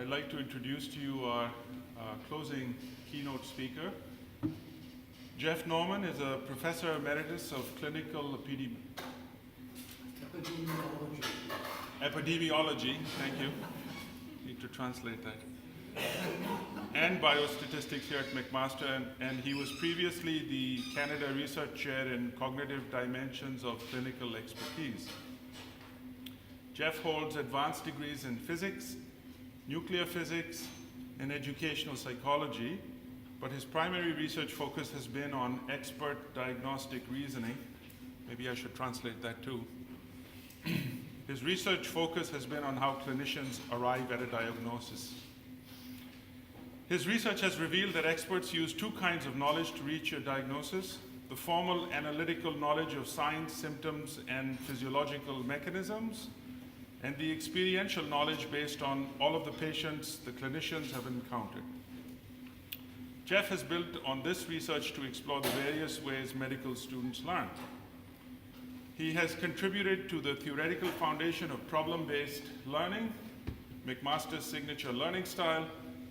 I'd like to introduce to you our closing keynote speaker. Jeff Norman is a professor emeritus of clinical epidemiology, thank you. Need to translate that. And biostatistics here at McMaster, and he was previously the Canada Research Chair in Cognitive Dimensions of Clinical Expertise. Jeff holds advanced degrees in physics, nuclear physics, and educational psychology, but his primary research focus has been on expert diagnostic reasoning. Maybe I should translate that too. His research focus has been on how clinicians arrive at a diagnosis. His research has revealed that experts use two kinds of knowledge to reach a diagnosis: the formal analytical knowledge of signs, symptoms, and physiological mechanisms, and the experiential knowledge based on all of the patients the clinicians have encountered. Jeff has built on this research to explore the various ways medical students learn. He has contributed to the theoretical foundation of problem-based learning, McMaster's signature learning style,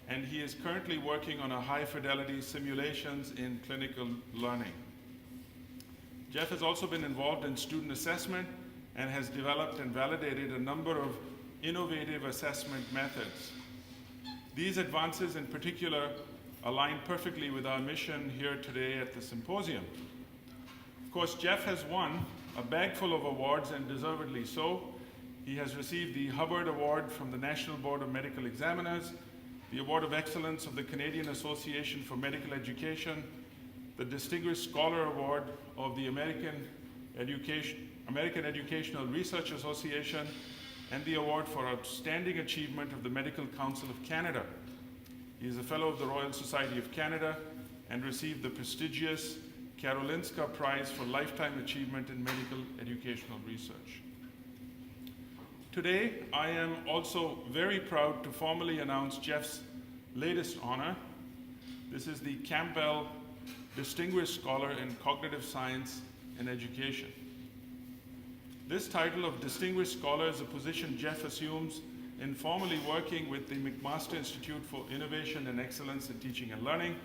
and he is currently working on a high-fidelity simulations in clinical learning. Jeff has also been involved in student assessment and has developed and validated a number of innovative assessment methods. These advances in particular align perfectly with our mission here today at the symposium. Of course, Jeff has won a bag full of awards, and deservedly so. He has received the Hubbard Award from the National Board of Medical Examiners, the Award of Excellence of the Canadian Association for Medical Education, the Distinguished Scholar Award of the American Educational Research Association, and the Award for Outstanding Achievement of the Medical Council of Canada. He is a Fellow of the Royal Society of Canada and received the prestigious Karolinska Prize for Lifetime Achievement in Medical Educational Research. Today, I am also very proud to formally announce Jeff's latest honor. This is the Campbell Distinguished Scholar in Cognitive Science and Education. This title of Distinguished Scholar is a position Jeff assumes in formally working with the McMaster Institute for Innovation and Excellence in Teaching and Learning.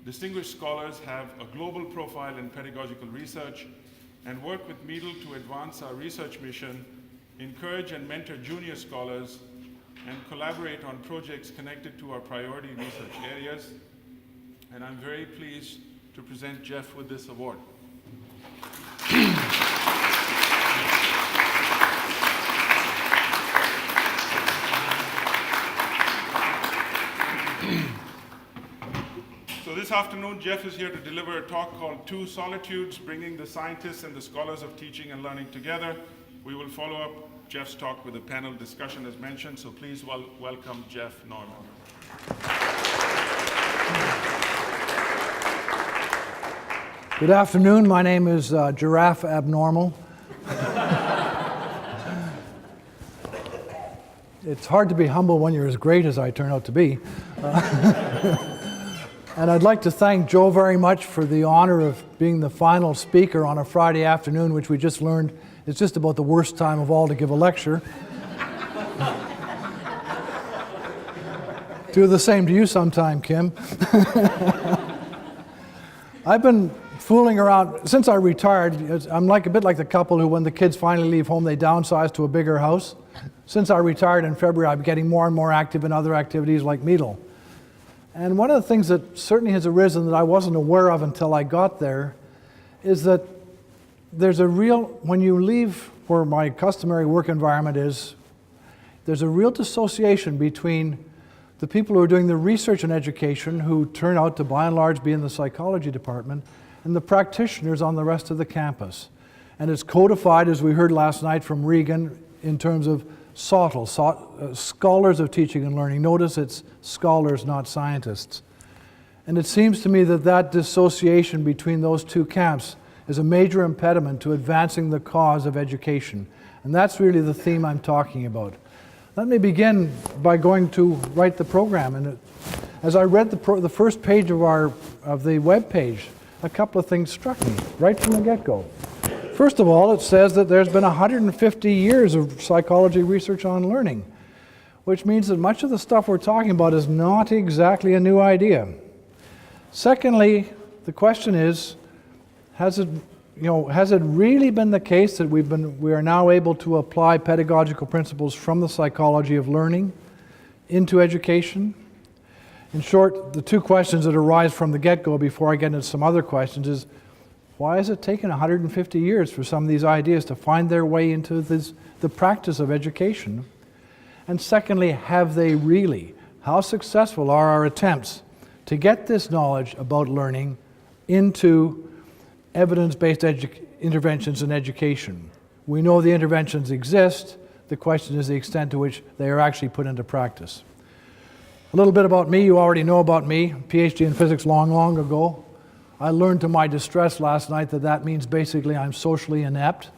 Distinguished scholars have a global profile in pedagogical research and work with Meadle to advance our research mission, encourage and mentor junior scholars, and collaborate on projects connected to our priority research areas. And I'm very pleased to present Jeff with this award. So this afternoon, Jeff is here to deliver a talk called Two Solitudes, Bringing the Scientists and the Scholars of Teaching and Learning Together. We will follow up Jeff's talk with a panel discussion as mentioned, so please welcome Jeff Norman. Good afternoon, my name is Giraffe Abnormal. It's hard to be humble when you're as great as I turn out to be. And I'd like to thank Joe very much for the honor of being the final speaker on a Friday afternoon, which we just learned is just about the worst time of all to give a lecture. Do the same to you sometime, Kim. I've been fooling around since I retired. I'm like a bit like the couple who, when the kids finally leave home, they downsize to a bigger house. Since I retired in February, I'm getting more and more active in other activities like Meadle. And one of the things that certainly has arisen that I wasn't aware of until I got there is that there's a real, when you leave where my customary work environment is, there's a real dissociation between the people who are doing the research and education, who turn out to by and large be in the psychology department, and the practitioners on the rest of the campus. And it's codified, as we heard last night from Regan, in terms of SoTL, scholars of teaching and learning. Notice it's scholars, not scientists. And it seems to me that that dissociation between those two camps is a major impediment to advancing the cause of education. And that's really the theme I'm talking about. Let me begin by going to write the program. And as I read the first page of the web page, a couple of things struck me right from the get-go. First of all, it says that there's been 150 years of psychology research on learning. which means that much of the stuff we're talking about is not exactly a new idea. Secondly, the question is, has it really been the case that we are now able to apply pedagogical principles from the psychology of learning into education? In short, the two questions that arise from the get-go before I get into some other questions is, why has it taken 150 years for some of these ideas to find their way into the practice of education? And secondly, have they really? How successful are our attempts to get this knowledge about learning into evidence-based interventions in education? We know the interventions exist. The question is the extent to which they are actually put into practice. A little bit about me. You already know about me. PhD in physics long ago. I learned to my distress last night that means basically I'm socially inept.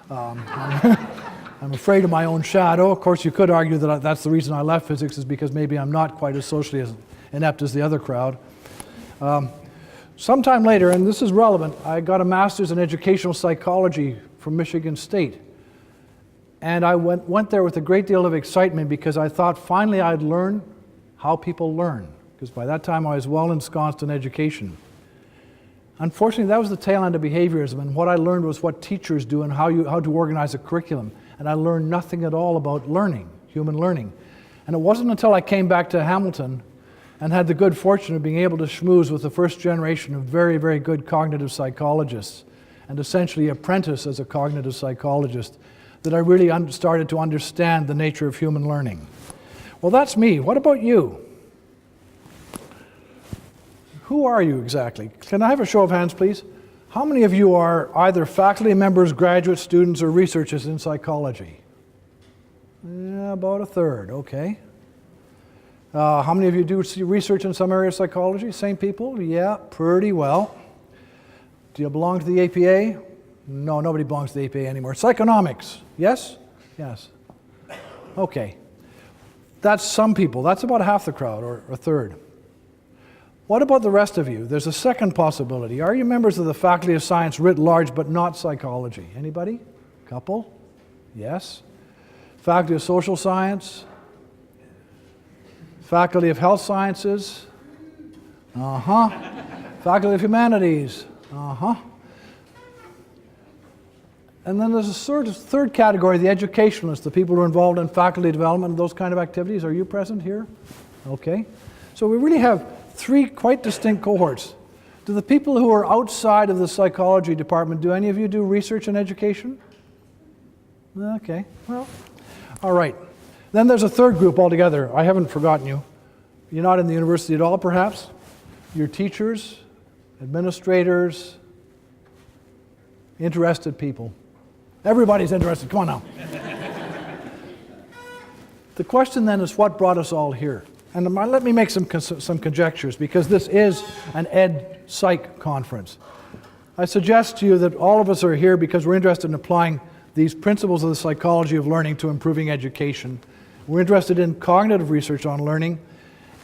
I'm afraid of my own shadow. Of course, you could argue that that's the reason I left physics, is because maybe I'm not quite as socially inept as the other crowd. Sometime later, and this is relevant, I got a master's in educational psychology from Michigan State. And I went there with a great deal of excitement because I thought finally I'd learn how people learn, because by that time I was well ensconced in education. Unfortunately, that was the tail end of behaviorism, and what I learned was what teachers do and how to organize a curriculum. And I learned nothing at all about learning, human learning. And it wasn't until I came back to Hamilton and had the good fortune of being able to schmooze with the first generation of very, very good cognitive psychologists and essentially apprentice as a cognitive psychologist that I really started to understand the nature of human learning. Well, that's me. What about you? Who are you exactly? Can I have a show of hands, please? How many of you are either faculty members, graduate students, or researchers in psychology? Yeah, about a third, okay. How many of you do research in some area of psychology? Same people? Yeah, pretty well. Do you belong to the APA? No, nobody belongs to the APA anymore. Psychonomics, yes? Yes. Okay. That's some people. That's about half the crowd, or a third. What about the rest of you? There's a second possibility. Are you members of the Faculty of Science writ large, but not psychology? Anybody? Couple? Yes. Faculty of Social Science? Faculty of Health Sciences? Uh-huh. Faculty of Humanities? Uh-huh. And then there's a third category, the educationalists, the people who are involved in faculty development and those kind of activities. Are you present here? Okay. So we really have three quite distinct cohorts. Do the people who are outside of the psychology department, do any of you do research in education? Okay, well, all right. Then there's a third group altogether. I haven't forgotten you. You're not in the university at all, perhaps? You're teachers, administrators, interested people. Everybody's interested. Come on now. The question then is, what brought us all here? And let me make some conjectures, because this is an ed psych conference. I suggest to you that all of us are here because we're interested in applying these principles of the psychology of learning to improving education. We're interested in cognitive research on learning,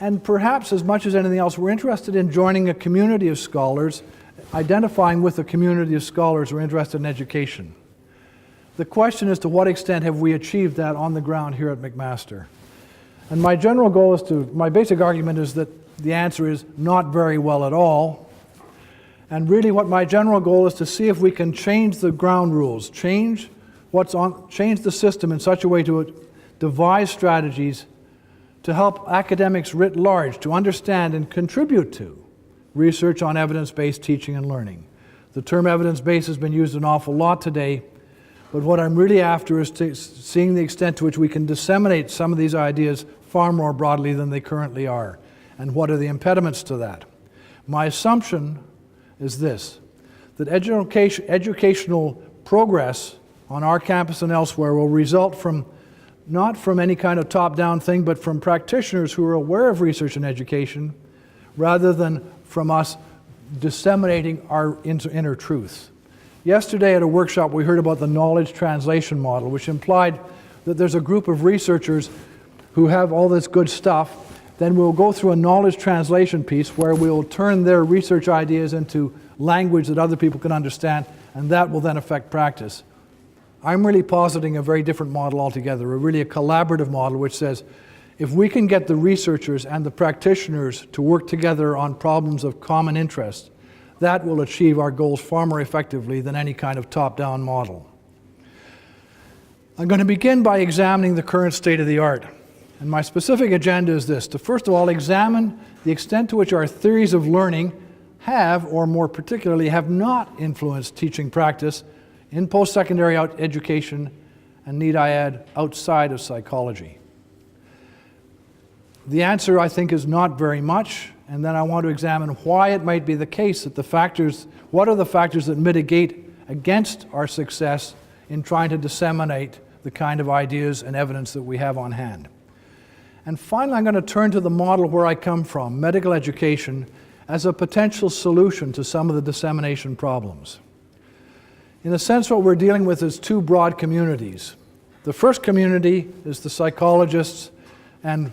and perhaps as much as anything else, we're interested in joining a community of scholars, identifying with a community of scholars who are interested in education. The question is, to what extent have we achieved that on the ground here at McMaster? And my general goal is my basic argument is that the answer is not very well at all. And really what my general goal is to see if we can change the ground rules, change the system in such a way to devise strategies to help academics writ large to understand and contribute to research on evidence-based teaching and learning. The term evidence-based has been used an awful lot today, but what I'm really after is seeing the extent to which we can disseminate some of these ideas far more broadly than they currently are. And what are the impediments to that? My assumption is this, that educational progress on our campus and elsewhere will result from, not from any kind of top-down thing, but from practitioners who are aware of research and education, rather than from us disseminating our inner truths. Yesterday at a workshop we heard about the knowledge translation model, which implied that there's a group of researchers who have all this good stuff. Then we'll go through a knowledge translation piece where we'll turn their research ideas into language that other people can understand, and that will then affect practice. I'm really positing a very different model altogether, really a collaborative model which says, If we can get the researchers and the practitioners to work together on problems of common interest, that will achieve our goals far more effectively than any kind of top-down model. I'm going to begin by examining the current state of the art. And my specific agenda is this: to first of all examine the extent to which our theories of learning have, or more particularly have not, influenced teaching practice in post-secondary education, and need I add, outside of psychology. The answer, I think, is not very much, and then I want to examine why it might be the case that what are the factors that mitigate against our success in trying to disseminate the kind of ideas and evidence that we have on hand. And finally, I'm going to turn to the model where I come from, medical education, as a potential solution to some of the dissemination problems. In a sense, what we're dealing with is two broad communities. The first community is the psychologists, and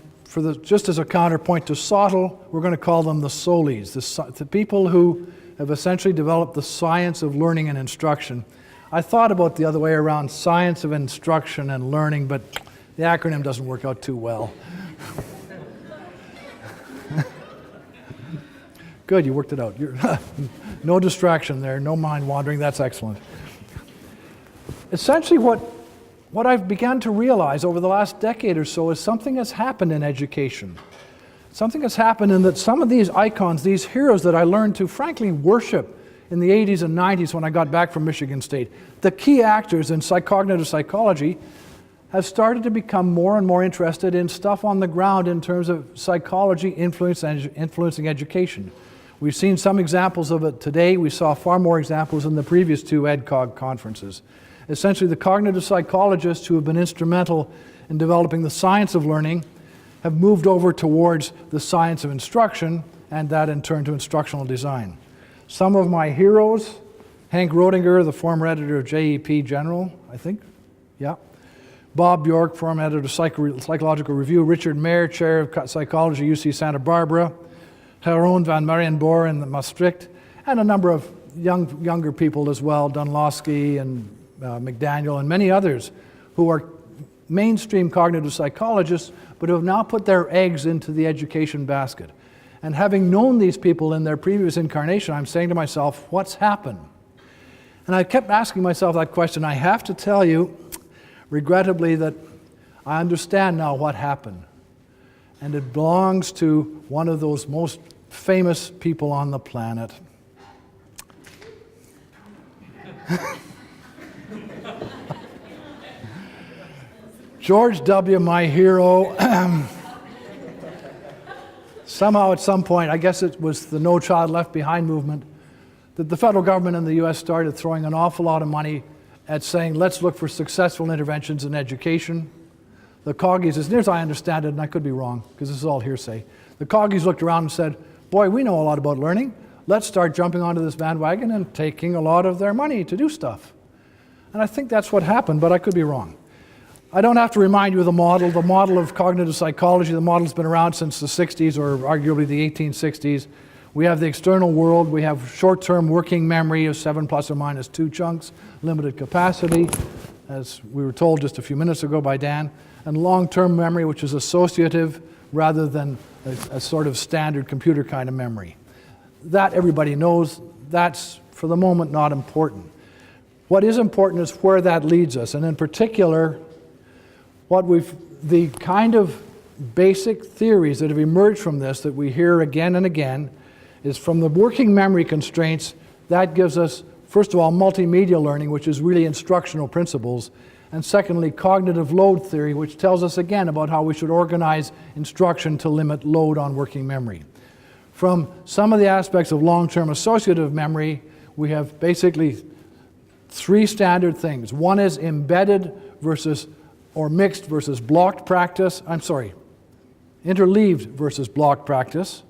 just as a counterpoint to SoTL, we're going to call them the SOLIs, the people who have essentially developed the science of learning and instruction. I thought about the other way around, science of instruction and learning, but the acronym doesn't work out too well. Good, you worked it out. No distraction there, no mind wandering, that's excellent. Essentially what I've begun to realize over the last decade or so is something has happened in education. Something has happened in that some of these icons, these heroes that I learned to frankly worship in the 80s and 90s when I got back from Michigan State, the key actors in cognitive psychology have started to become more and more interested in stuff on the ground in terms of psychology influencing education. We've seen some examples of it today. We saw far more examples in the previous two EdCog conferences. Essentially, the cognitive psychologists who have been instrumental in developing the science of learning have moved over towards the science of instruction, and that in turn to instructional design. Some of my heroes, Hank Roedinger, the former editor of JEP General, I think, yeah. Bob Bjork, former editor of Psychological Review, Richard Mayer, chair of psychology, UC Santa Barbara, Jeroen van Marienboer in Maastricht, and a number of younger people as well, Dunlosky and McDaniel and many others who are mainstream cognitive psychologists but who have now put their eggs into the education basket. And having known these people in their previous incarnation, I'm saying to myself, what's happened? And I kept asking myself that question. I have to tell you, regrettably, that I understand now what happened. And it belongs to one of those most famous people on the planet. George W., my hero, somehow at some point, I guess it was the No Child Left Behind movement, that the federal government in the US started throwing an awful lot of money at saying, let's look for successful interventions in education. The Coggies, as near as I understand it, and I could be wrong, because this is all hearsay, the Coggies looked around and said, boy, we know a lot about learning. Let's start jumping onto this bandwagon and taking a lot of their money to do stuff. And I think that's what happened, but I could be wrong. I don't have to remind you of the model of cognitive psychology. The model's been around since the 60s, or arguably the 1860s. We have the external world. We have short-term working memory of 7 plus or minus 2 chunks, limited capacity, as we were told just a few minutes ago by Dan, and long-term memory, which is associative rather than a sort of standard computer kind of memory. That everybody knows. That's, for the moment, not important. What is important is where that leads us, and in particular, the kind of basic theories that have emerged from this that we hear again and again is from the working memory constraints. That gives us, first of all, multimedia learning, which is really instructional principles, and secondly, cognitive load theory, which tells us again about how we should organize instruction to limit load on working memory. From some of the aspects of long-term associative memory, we have basically 3 standard things. One is embedded versus or mixed versus blocked practice, interleaved versus blocked practice,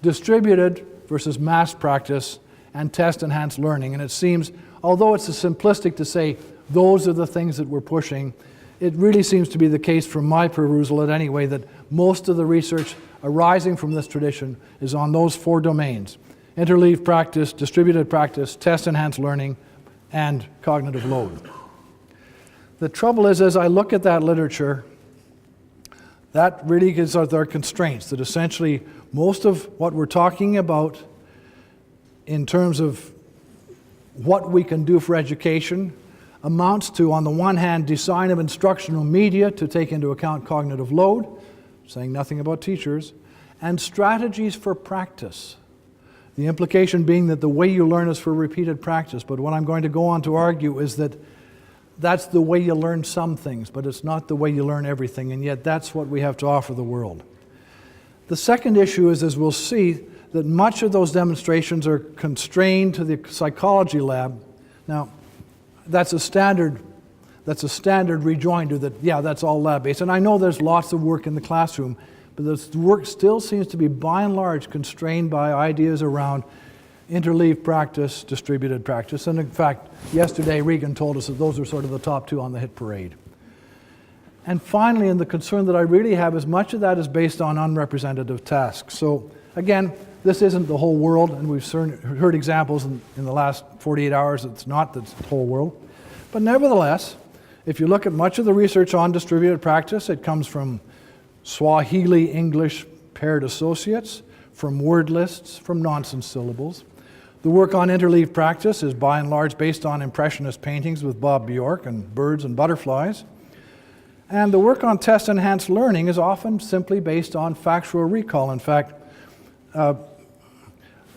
distributed versus mass practice, and test-enhanced learning. And it seems, although it's simplistic to say those are the things that we're pushing, it really seems to be the case from my perusal at any way that most of the research arising from this tradition is on those 4 domains: interleaved practice, distributed practice, test-enhanced learning, and cognitive load. The trouble is, as I look at that literature, That really is our constraints, that essentially most of what we're talking about in terms of what we can do for education amounts to, on the one hand, design of instructional media to take into account cognitive load, saying nothing about teachers, and strategies for practice. The implication being that the way you learn is for repeated practice, but what I'm going to go on to argue is that that's the way you learn some things, but it's not the way you learn everything, and yet that's what we have to offer the world. The second issue is, as we'll see, that much of those demonstrations are constrained to the psychology lab. Now, that's a standard rejoinder that, yeah, that's all lab-based. And I know there's lots of work in the classroom, but the work still seems to be, by and large, constrained by ideas around interleaved practice, distributed practice. And in fact, yesterday Regan told us that those are sort of the top two on the hit parade. And finally, and the concern that I really have is much of that is based on unrepresentative tasks. So again, this isn't the whole world, and we've heard examples in the last 48 hours it's not the whole world. But nevertheless, if you look at much of the research on distributed practice, it comes from Swahili English paired associates, from word lists, from nonsense syllables. The work on interleaved practice is by and large based on impressionist paintings with Bob Bjork and birds and butterflies. And the work on test-enhanced learning is often simply based on factual recall. In fact, Poona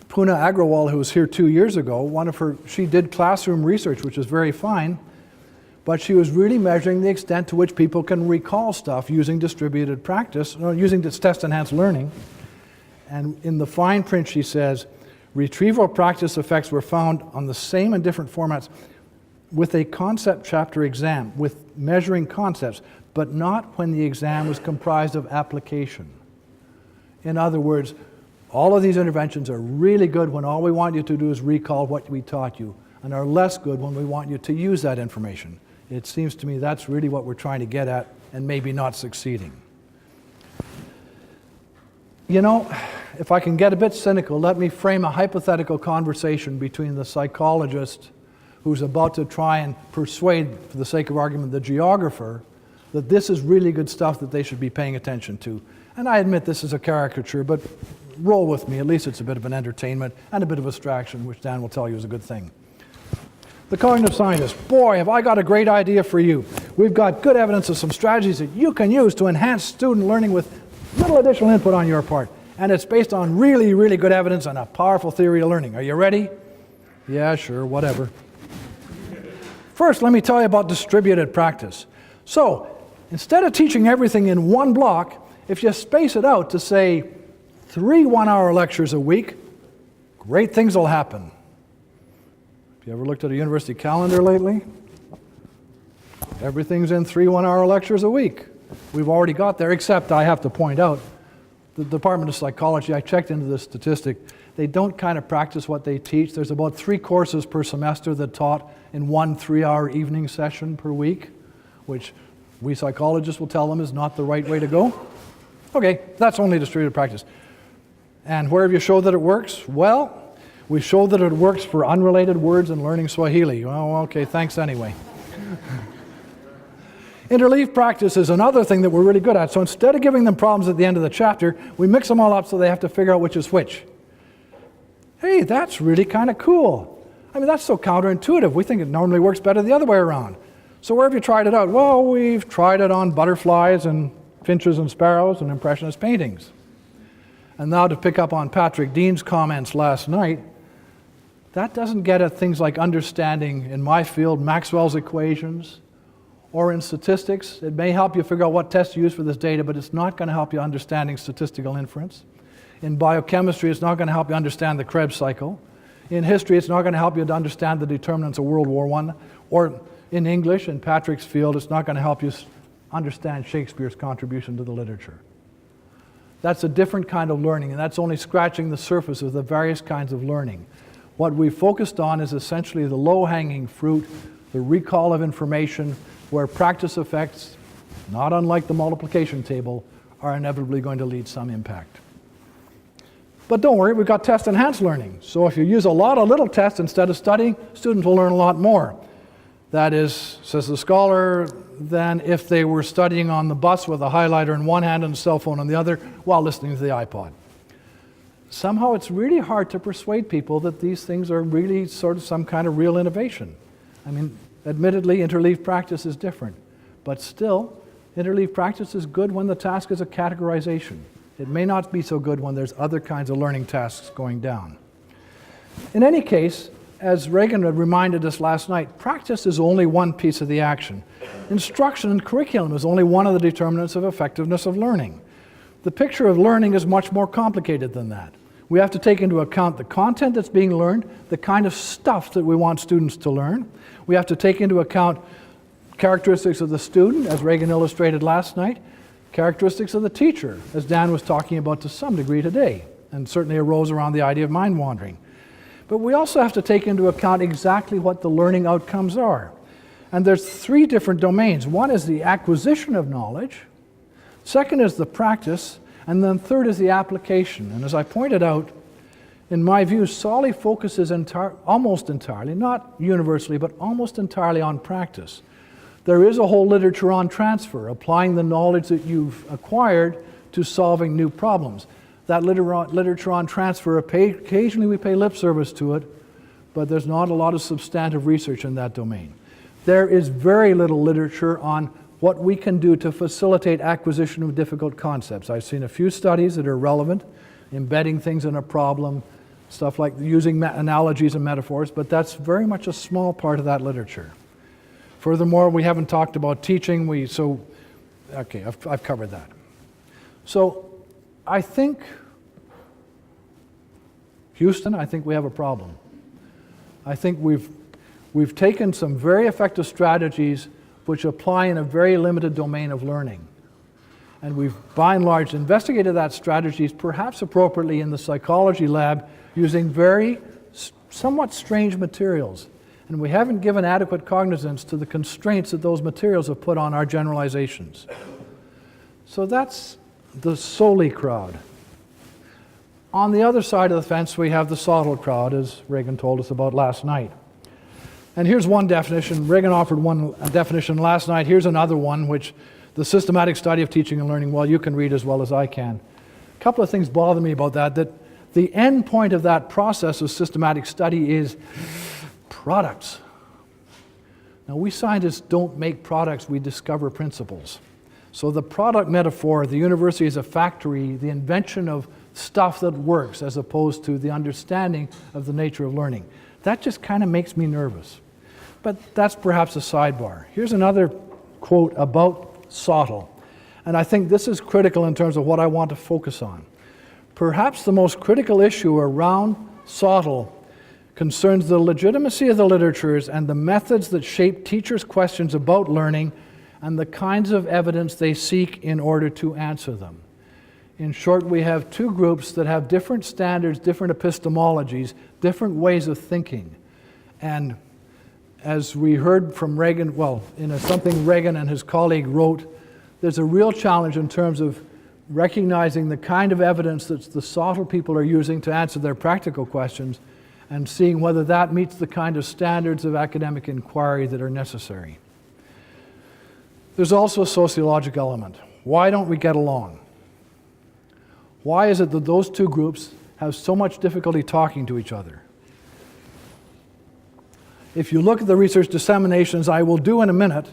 Agrawal, who was here 2 years ago, she did classroom research, which is very fine, but she was really measuring the extent to which people can recall stuff using distributed practice, using this test-enhanced learning. And in the fine print, she says, retrieval practice effects were found on the same and different formats with a concept chapter exam, with measuring concepts, but not when the exam was comprised of application. In other words, all of these interventions are really good when all we want you to do is recall what we taught you, and are less good when we want you to use that information. It seems to me that's really what we're trying to get at, and maybe not succeeding. You know, if I can get a bit cynical, let me frame a hypothetical conversation between the psychologist who's about to try and persuade, for the sake of argument, the geographer that this is really good stuff that they should be paying attention to. And I admit this is a caricature, but roll with me. At least it's a bit of an entertainment and a bit of a distraction, which Dan will tell you is a good thing. The cognitive scientist, boy, have I got a great idea for you. We've got good evidence of some strategies that you can use to enhance student learning with little additional input on your part. And it's based on really, really good evidence and a powerful theory of learning. Are you ready? Yeah, sure, whatever. First, let me tell you about distributed practice. So, instead of teaching everything in one block, if you space it out to, say, 3 one-hour lectures a week, great things will happen. Have you ever looked at a university calendar lately? Everything's in 3 one-hour lectures a week. We've already got there, except I have to point out, the Department of Psychology, I checked into this statistic, they don't kind of practice what they teach. There's about 3 courses per semester that taught in 1 3-hour evening session per week, which we psychologists will tell them is not the right way to go. Okay, that's only distributed practice. And where have you showed that it works? Well, we showed that it works for unrelated words and learning Swahili. Oh, okay, thanks anyway. Interleaved practice is another thing that we're really good at. So instead of giving them problems at the end of the chapter, we mix them all up so they have to figure out which is which. Hey, that's really kind of cool. I mean, that's so counterintuitive. We think it normally works better the other way around. So where have you tried it out? Well, we've tried it on butterflies and finches and sparrows and impressionist paintings. And now to pick up on Patrick Dean's comments last night, that doesn't get at things like understanding, in my field, Maxwell's equations, or in statistics. It may help you figure out what tests to use for this data, but it's not going to help you understanding statistical inference. In biochemistry, it's not going to help you understand the Krebs cycle. In history, it's not going to help you to understand the determinants of World War I. Or in English, in Patrick's field, it's not going to help you understand Shakespeare's contribution to the literature. That's a different kind of learning, and that's only scratching the surface of the various kinds of learning. What we focused on is essentially the low-hanging fruit, the recall of information, where practice effects, not unlike the multiplication table, are inevitably going to lead some impact. But don't worry, we've got test-enhanced learning. So if you use a lot of little tests instead of studying, students will learn a lot more. That is, says the scholar, than if they were studying on the bus with a highlighter in one hand and a cell phone in the other while listening to the iPod. Somehow it's really hard to persuade people that these things are really sort of some kind of real innovation. I mean, admittedly, interleaved practice is different, but still, interleaved practice is good when the task is a categorization. It may not be so good when there's other kinds of learning tasks going down. In any case, as Reagan reminded us last night, practice is only one piece of the action. Instruction and curriculum is only one of the determinants of effectiveness of learning. The picture of learning is much more complicated than that. We have to take into account the content that's being learned, the kind of stuff that we want students to learn. We have to take into account characteristics of the student, as Reagan illustrated last night, characteristics of the teacher, as Dan was talking about to some degree today, and certainly arose around the idea of mind wandering. But we also have to take into account exactly what the learning outcomes are. And there's three different domains. One is the acquisition of knowledge, second is the practice, and then third is the application. And as I pointed out, in my view, SOL-SOI focuses almost entirely, not universally, but almost entirely on practice. There is a whole literature on transfer, applying the knowledge that you've acquired to solving new problems. That literature on transfer, occasionally we pay lip service to it, but there's not a lot of substantive research in that domain. There is very little literature on what we can do to facilitate acquisition of difficult concepts. I've seen a few studies that are relevant, embedding things in a problem, stuff like using analogies and metaphors, but that's very much a small part of that literature. Furthermore, we haven't talked about teaching, okay, I've covered that. So I think, Houston, I think we have a problem. I think we've taken some very effective strategies which apply in a very limited domain of learning. And we've, by and large, investigated that strategies perhaps appropriately in the psychology lab using very somewhat strange materials. And we haven't given adequate cognizance to the constraints that those materials have put on our generalizations. So that's the SOL-SOI crowd. On the other side of the fence, we have the SoTL crowd, as Reagan told us about last night. And here's one definition. Reagan offered one definition last night. Here's another one, which the systematic study of teaching and learning, well, you can read as well as I can. A couple of things bother me about that the end point of that process of systematic study is products. Now, we scientists don't make products, we discover principles. So the product metaphor, the university is a factory, the invention of stuff that works as opposed to the understanding of the nature of learning. That just kind of makes me nervous. But that's perhaps a sidebar. Here's another quote about SoTL. And I think this is critical in terms of what I want to focus on. Perhaps the most critical issue around SoTL concerns the legitimacy of the literatures and the methods that shape teachers' questions about learning and the kinds of evidence they seek in order to answer them. In short, we have two groups that have different standards, different epistemologies, different ways of thinking. And as we heard from Reagan, well, in something Reagan and his colleague wrote, there's a real challenge in terms of recognizing the kind of evidence that the SoTL people are using to answer their practical questions and seeing whether that meets the kind of standards of academic inquiry that are necessary. There's also a sociological element. Why don't we get along? Why is it that those two groups have so much difficulty talking to each other? If you look at the research disseminations, I will do in a minute,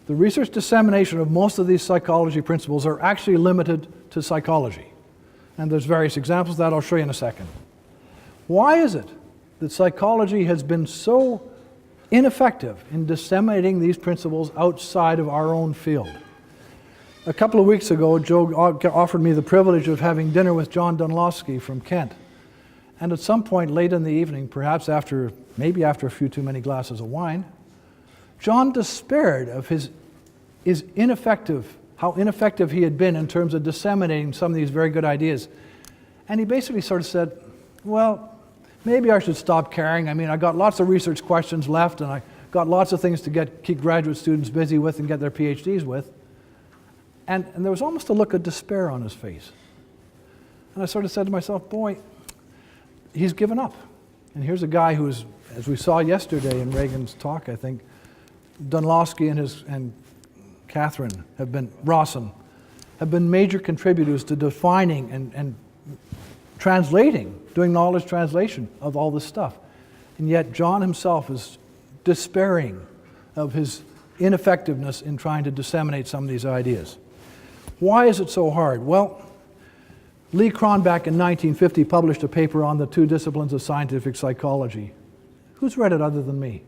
the research dissemination of most of these psychology principles are actually limited to psychology. And there's various examples of that I'll show you in a second. Why is it that psychology has been so ineffective in disseminating these principles outside of our own field? A couple of weeks ago, Joe offered me the privilege of having dinner with John Dunlosky from Kent. And at some point late in the evening, perhaps maybe after a few too many glasses of wine, John despaired of how ineffective he had been in terms of disseminating some of these very good ideas. And he basically sort of said, well, maybe I should stop caring. I mean, I got lots of research questions left, and I got lots of things to keep graduate students busy with and get their PhDs with. And there was almost a look of despair on his face. And I sort of said to myself, boy, he's given up. And here's a guy who's, as we saw yesterday in Reagan's talk, I think, Dunlosky and Catherine, Rawson, have been major contributors to defining and translating, doing knowledge translation of all this stuff. And yet John himself is despairing of his ineffectiveness in trying to disseminate some of these ideas. Why is it so hard? Well, Lee Cronbach in 1950 published a paper on the two disciplines of scientific psychology. Who's read it other than me?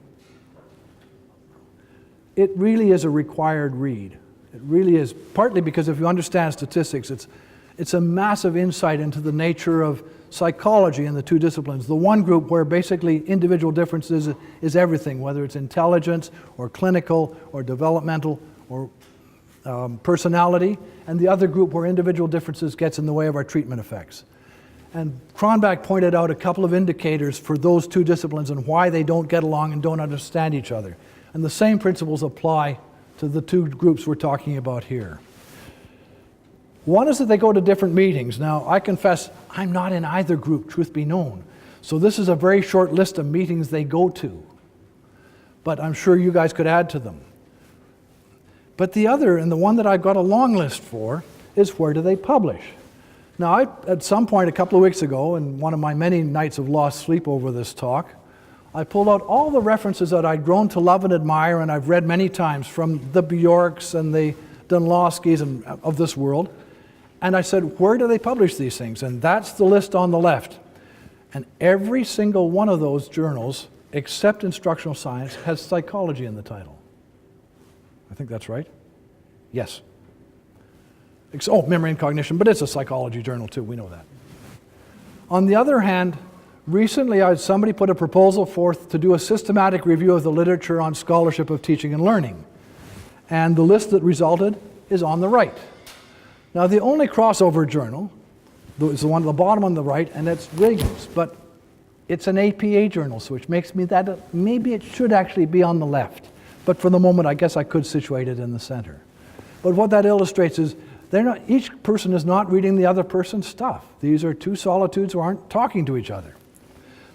It really is a required read. It really is, partly because if you understand statistics, it's a massive insight into the nature of psychology in the two disciplines. The one group where basically individual differences is everything, whether it's intelligence or clinical or developmental or personality, and the other group where individual differences gets in the way of our treatment effects. And Cronbach pointed out a couple of indicators for those two disciplines and why they don't get along and don't understand each other. And the same principles apply to the two groups we're talking about here. One is that they go to different meetings. Now, I confess, I'm not in either group, truth be known. So this is a very short list of meetings they go to. But I'm sure you guys could add to them. But the other, and the one that I've got a long list for, is where do they publish? Now, at some point a couple of weeks ago, in one of my many nights of lost sleep over this talk, I pulled out all the references that I'd grown to love and admire and I've read many times from the Bjorks and the Dunlowskis and of this world. And I said, where do they publish these things? And that's the list on the left. And every single one of those journals, except Instructional Science, has psychology in the title. I think that's right. Yes. Oh, Memory and Cognition, but it's a psychology journal too, we know that. On the other hand, recently somebody put a proposal forth to do a systematic review of the literature on scholarship of teaching and learning. And the list that resulted is on the right. Now, the only crossover journal is the one at the bottom on the right, and it's Reagan's, but it's an APA journal, so which makes me that maybe it should actually be on the left. But for the moment, I guess I could situate it in the center. But what that illustrates is each person is not reading the other person's stuff. These are two solitudes who aren't talking to each other.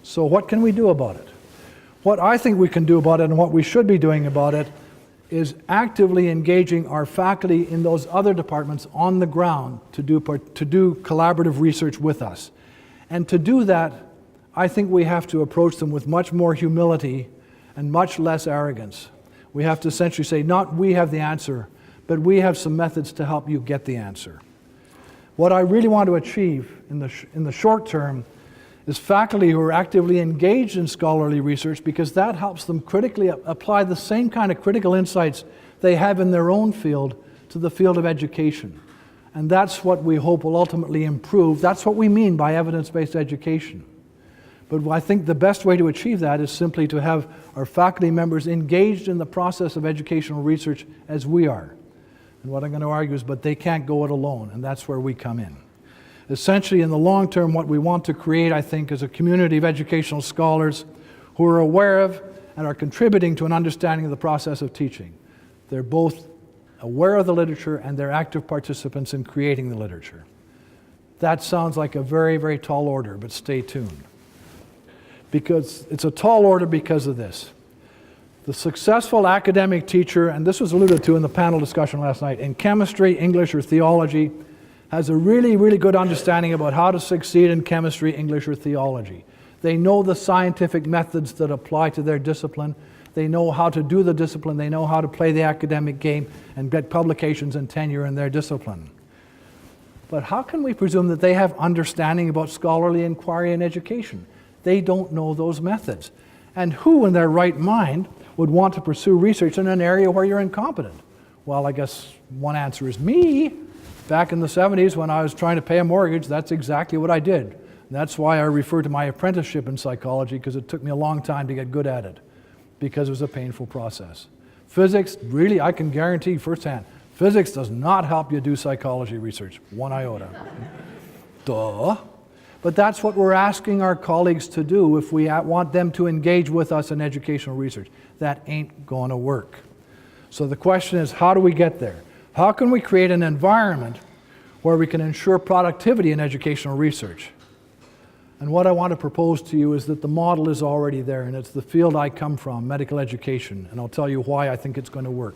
So what can we do about it? What I think we can do about it and what we should be doing about it is actively engaging our faculty in those other departments on the ground to do collaborative research with us. And to do that, I think we have to approach them with much more humility and much less arrogance. We have to essentially say, not we have the answer, but we have some methods to help you get the answer. What I really want to achieve in the short term is faculty who are actively engaged in scholarly research, because that helps them critically apply the same kind of critical insights they have in their own field to the field of education. And that's what we hope will ultimately improve. That's what we mean by evidence-based education. But I think the best way to achieve that is simply to have our faculty members engaged in the process of educational research as we are. And what I'm going to argue is, but they can't go it alone, and that's where we come in. Essentially, in the long term, what we want to create, I think, is a community of educational scholars who are aware of and are contributing to an understanding of the process of teaching. They're both aware of the literature and they're active participants in creating the literature. That sounds like a very, very tall order, but stay tuned. Because it's a tall order because of this. The successful academic teacher, and this was alluded to in the panel discussion last night, in chemistry, English, or theology, has a really, really good understanding about how to succeed in chemistry, English, or theology. They know the scientific methods that apply to their discipline. They know how to do the discipline. They know how to play the academic game and get publications and tenure in their discipline. But how can we presume that they have understanding about scholarly inquiry and education? They don't know those methods. And who in their right mind would want to pursue research in an area where you're incompetent? Well, I guess one answer is me. Back in the 70s when I was trying to pay a mortgage, that's exactly what I did. And that's why I refer to my apprenticeship in psychology, because it took me a long time to get good at it, because it was a painful process. Physics, really, I can guarantee firsthand, physics does not help you do psychology research, one iota. Duh. But that's what we're asking our colleagues to do if we want them to engage with us in educational research. That ain't going to work. So the question is, how do we get there? How can we create an environment where we can ensure productivity in educational research? And what I want to propose to you is that the model is already there, and it's the field I come from, medical education, and I'll tell you why I think it's going to work.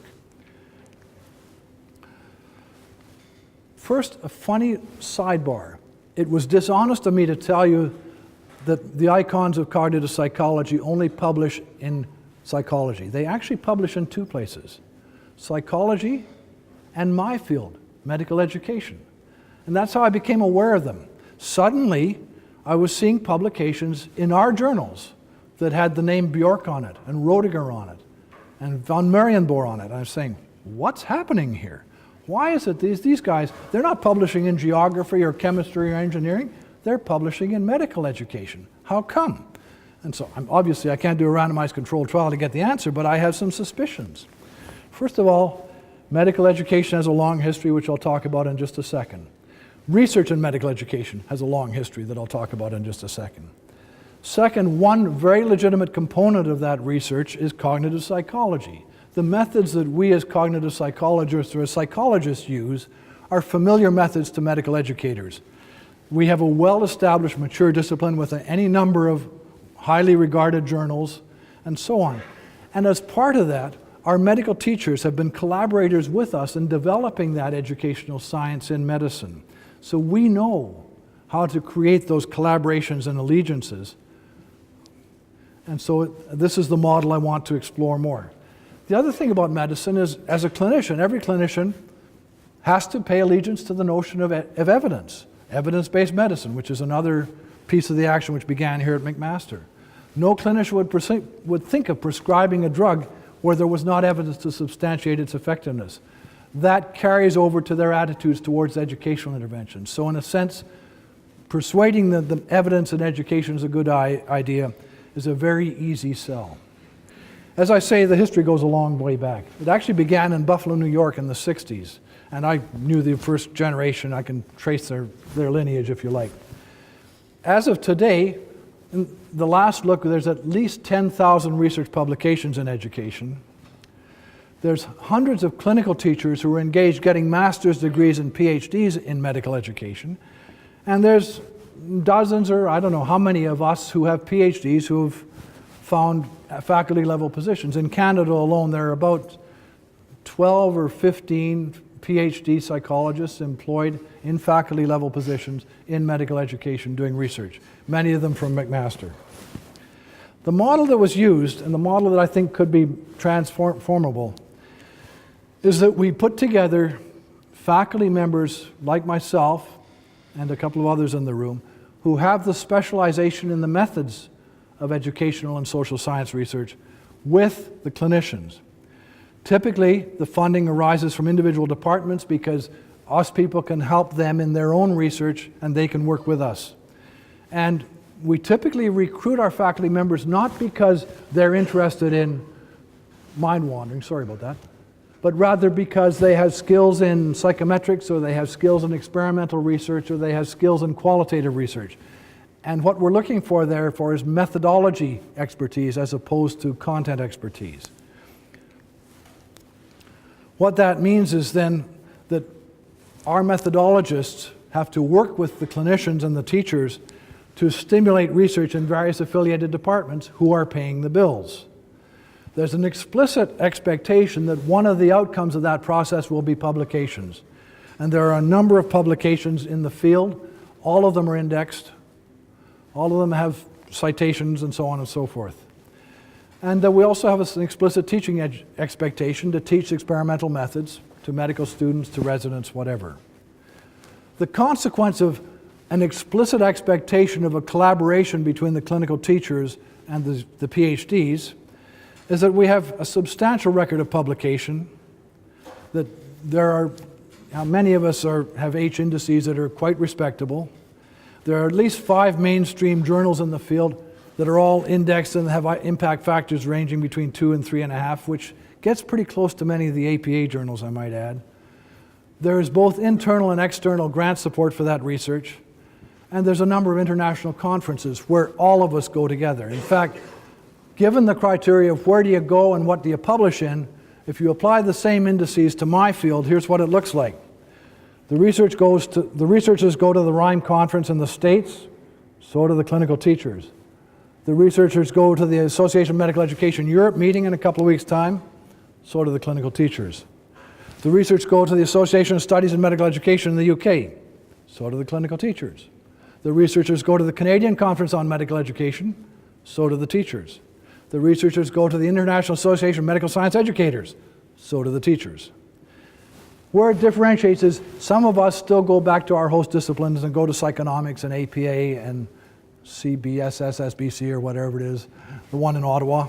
First, a funny sidebar. It was dishonest of me to tell you that the icons of cognitive psychology only publish in psychology. They actually publish in two places, psychology and my field, medical education. And that's how I became aware of them. Suddenly, I was seeing publications in our journals that had the name Bjork on it, and Rodiger on it, and von Marienbohr on it. I was saying, what's happening here? Why is it these guys, they're not publishing in geography or chemistry or engineering, they're publishing in medical education. How come? And so, obviously, I can't do a randomized controlled trial to get the answer, but I have some suspicions. First of all, medical education has a long history, which I'll talk about in just a second. Research in medical education has a long history that I'll talk about in just a second. Second, one very legitimate component of that research is cognitive psychology. The methods that we as cognitive psychologists or as psychologists use are familiar methods to medical educators. We have a well-established, mature discipline with any number of highly regarded journals and so on. And as part of that, our medical teachers have been collaborators with us in developing that educational science in medicine. So we know how to create those collaborations and allegiances. And so this is the model I want to explore more. The other thing about medicine is, as a clinician, every clinician has to pay allegiance to the notion of evidence, evidence-based medicine, which is another piece of the action which began here at McMaster. No clinician would think of prescribing a drug where there was not evidence to substantiate its effectiveness. That carries over to their attitudes towards educational intervention. So in a sense, persuading the evidence in education is a good idea is a very easy sell. As I say, the history goes a long way back. It actually began in Buffalo, New York in the 60s. And I knew the first generation. I can trace their lineage if you like. As of today, in the last look, there's at least 10,000 research publications in education. There's hundreds of clinical teachers who are engaged getting master's degrees and PhDs in medical education. And there's dozens, or I don't know how many of us who have PhDs who have found faculty level positions. In Canada alone, there are about 12 or 15 PhD psychologists employed in faculty level positions in medical education doing research, many of them from McMaster. The model that was used, and the model that I think could be transformable, is that we put together faculty members like myself and a couple of others in the room who have the specialization in the methods of educational and social science research with the clinicians. Typically, the funding arises from individual departments because us people can help them in their own research and they can work with us. And we typically recruit our faculty members not because they're interested in mind wandering, sorry about that, but rather because they have skills in psychometrics, or they have skills in experimental research, or they have skills in qualitative research. And what we're looking for therefore is methodology expertise as opposed to content expertise. What that means is then that our methodologists have to work with the clinicians and the teachers to stimulate research in various affiliated departments who are paying the bills. There's an explicit expectation that one of the outcomes of that process will be publications. And there are a number of publications in the field. All of them are indexed. All of them have citations and so on and so forth. And we also have an explicit teaching expectation to teach experimental methods to medical students, to residents, whatever. The consequence of an explicit expectation of a collaboration between the clinical teachers and the PhDs is that we have a substantial record of publication, that there are, many of us have H indices that are quite respectable. There are at least 5 mainstream journals in the field that are all indexed and have impact factors ranging between 2 and 3.5, which gets pretty close to many of the APA journals, I might add. There is both internal and external grant support for that research, and there's a number of international conferences where all of us go together. In fact, given the criteria of where do you go and what do you publish in, if you apply the same indices to my field, here's what it looks like. The researchers go to the RIME conference in the States, so do the clinical teachers. The researchers go to the Association of Medical Education Europe meeting in a couple of weeks' time, so do the clinical teachers. The research go to the Association of Studies in Medical Education in the UK. So do the clinical teachers. The researchers go to the Canadian Conference on Medical Education. So do the teachers. The researchers go to the International Association of Medical Science Educators. So do the teachers. Where it differentiates is some of us still go back to our host disciplines and go to psychonomics and APA and CBSS, SBC, or whatever it is, the one in Ottawa.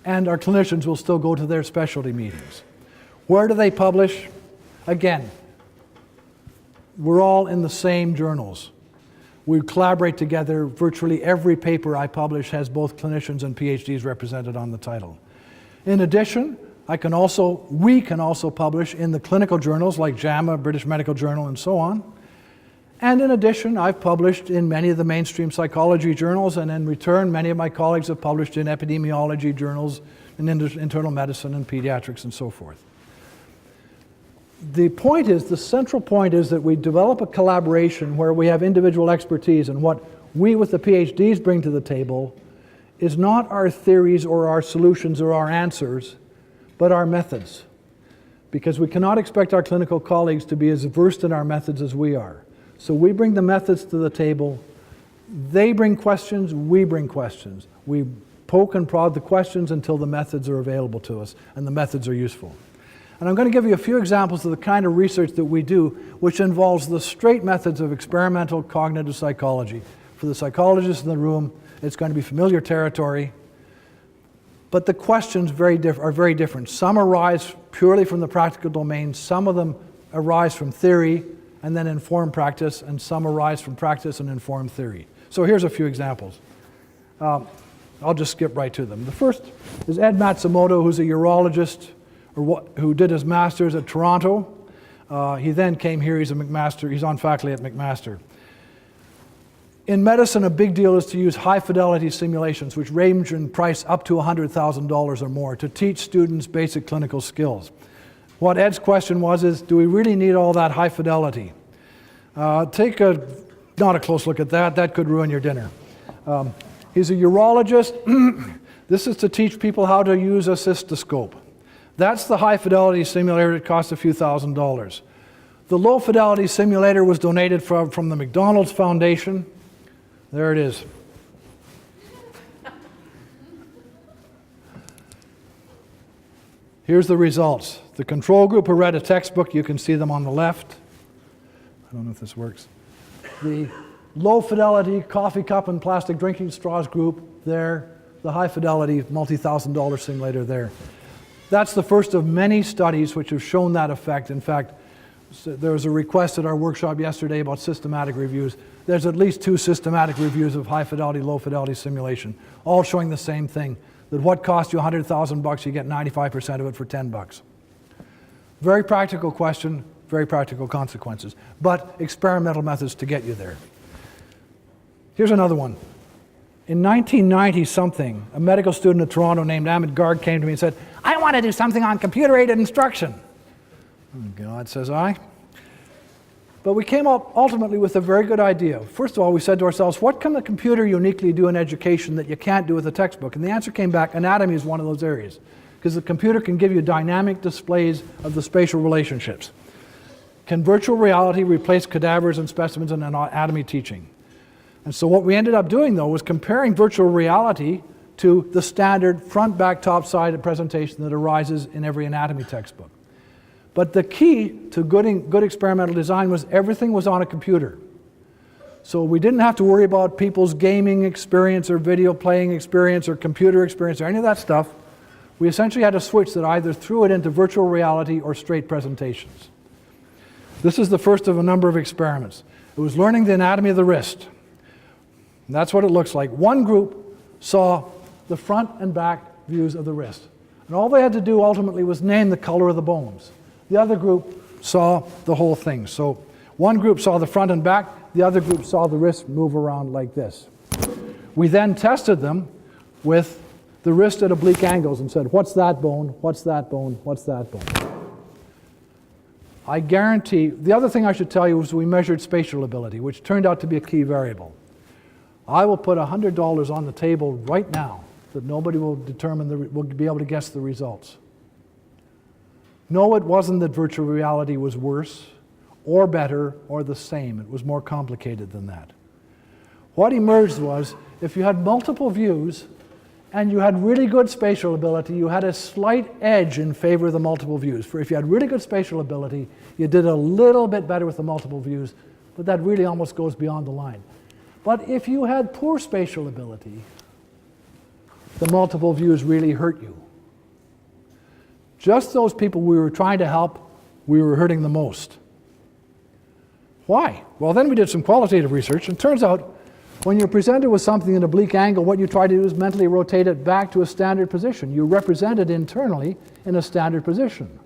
And our clinicians will still go to their specialty meetings. Where do they publish? Again, we're all in the same journals. We collaborate together. Virtually every paper I publish has both clinicians and PhDs represented on the title. In addition, we can also publish in the clinical journals like JAMA, British Medical Journal, and so on. And in addition, I've published in many of the mainstream psychology journals, and in return, many of my colleagues have published in epidemiology journals, in internal medicine and pediatrics and so forth. The point is, the central point is that we develop a collaboration where we have individual expertise, and what we with the PhDs bring to the table is not our theories or our solutions or our answers, but our methods. Because we cannot expect our clinical colleagues to be as versed in our methods as we are. So we bring the methods to the table, they bring questions, we bring questions. We poke and prod the questions until the methods are available to us, and the methods are useful. And I'm going to give you a few examples of the kind of research that we do, which involves the straight methods of experimental cognitive psychology. For the psychologists in the room, it's going to be familiar territory. But the questions are very different. Some arise purely from the practical domain, some of them arise from theory and then inform practice, and some arise from practice and inform theory. So here's a few examples. I'll just skip right to them. The first is Ed Matsumoto, who's a urologist who did his master's at Toronto. He then came here, he's on faculty at McMaster. In medicine, a big deal is to use high-fidelity simulations, which range in price up to $100,000 or more, to teach students basic clinical skills. What Ed's question is, do we really need all that high fidelity? Not a close look at that. That could ruin your dinner. He's a urologist. This is to teach people how to use a cystoscope. That's the high-fidelity simulator. It costs a few $1,000s. The low-fidelity simulator was donated from the McDonald's Foundation. There it is. Here's the results. The control group who read a textbook, you can see them on the left. I don't know if this works. The low-fidelity coffee cup and plastic drinking straws group there. The high-fidelity multi-$1,000 simulator there. That's the first of many studies which have shown that effect. In fact, there was a request at our workshop yesterday about systematic reviews. There's at least 2 systematic reviews of high-fidelity, low-fidelity simulation, all showing the same thing, that what cost you $100,000, you get 95% of it for $10. Very practical question, very practical consequences, but experimental methods to get you there. Here's another one. In 1990-something, a medical student at Toronto named Amit Garg came to me and said, I want to do something on computer-aided instruction. Oh, God, says I. But we came up ultimately with a very good idea. First of all, we said to ourselves, what can the computer uniquely do in education that you can't do with a textbook? And the answer came back, anatomy is one of those areas, because the computer can give you dynamic displays of the spatial relationships. Can virtual reality replace cadavers and specimens in anatomy teaching? And so what we ended up doing, though, was comparing virtual reality to the standard front, back, top, side presentation that arises in every anatomy textbook. But the key to good experimental design was everything was on a computer. So we didn't have to worry about people's gaming experience or video playing experience or computer experience or any of that stuff. We essentially had a switch that either threw it into virtual reality or straight presentations. This is the first of a number of experiments. It was learning the anatomy of the wrist. And that's what it looks like. One group saw the front and back views of the wrist. And all they had to do ultimately was name the color of the bones. The other group saw the whole thing. So one group saw the front and back, the other group saw the wrist move around like this. We then tested them with the wrist at oblique angles and said, what's that bone, what's that bone, what's that bone? I guarantee, the other thing I should tell you was we measured spatial ability, which turned out to be a key variable. I will put $100 on the table right now that nobody will will be able to guess the results. No, it wasn't that virtual reality was worse or better or the same. It was more complicated than that. What emerged was, if you had multiple views and you had really good spatial ability, you had a slight edge in favor of the multiple views. For if you had really good spatial ability, you did a little bit better with the multiple views, but that really almost goes beyond the line. But if you had poor spatial ability, the multiple views really hurt you. Just those people we were trying to help, we were hurting the most. Why? Well, then we did some qualitative research, and it turns out when you're presented with something in an oblique angle, what you try to do is mentally rotate it back to a standard position. You represent it internally in a standard position.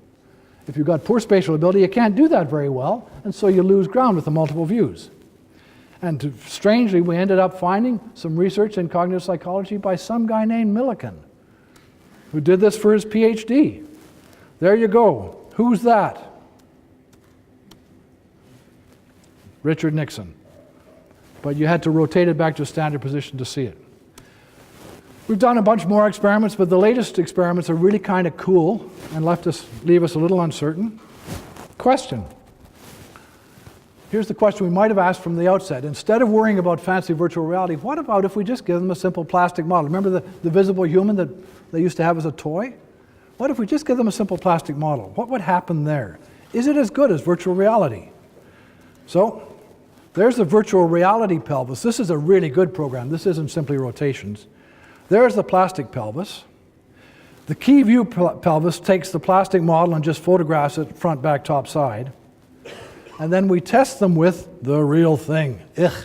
If you've got poor spatial ability, you can't do that very well, and so you lose ground with the multiple views. And strangely, we ended up finding some research in cognitive psychology by some guy named Millikan, who did this for his PhD. There you go. Who's that? Richard Nixon. But you had to rotate it back to a standard position to see it. We've done a bunch more experiments, but the latest experiments are really kind of cool and leave us a little uncertain. Question. Here's the question we might have asked from the outset. Instead of worrying about fancy virtual reality, what about if we just give them a simple plastic model? Remember the visible human that they used to have as a toy? What if we just give them a simple plastic model? What would happen there? Is it as good as virtual reality? So, there's the virtual reality pelvis. This is a really good program. This isn't simply rotations. There's the plastic pelvis. The key view pelvis takes the plastic model and just photographs it front, back, top, side. And then we test them with the real thing. Ugh.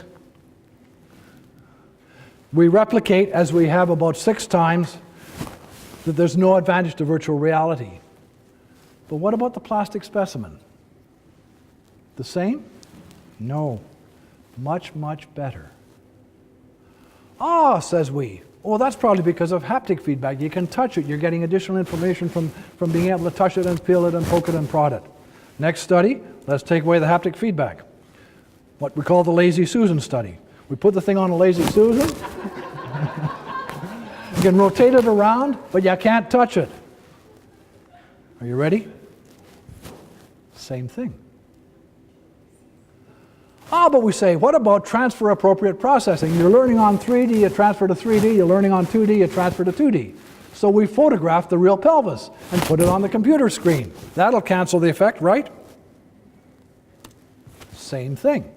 We replicate, as we have about 6 times, that there's no advantage to virtual reality. But what about the plastic specimen? The same? No. Much, much better. Ah, says we. Oh, that's probably because of haptic feedback. You can touch it. You're getting additional information from being able to touch it and feel it and poke it and prod it. Next study, let's take away the haptic feedback. What we call the Lazy Susan study. We put the thing on a Lazy Susan. You can rotate it around, but you can't touch it. Are you ready? Same thing. Ah, but we say, what about transfer appropriate processing? You're learning on 3D, you transfer to 3D, you're learning on 2D, you transfer to 2D. So we photograph the real pelvis and put it on the computer screen. That'll cancel the effect, right? Same thing.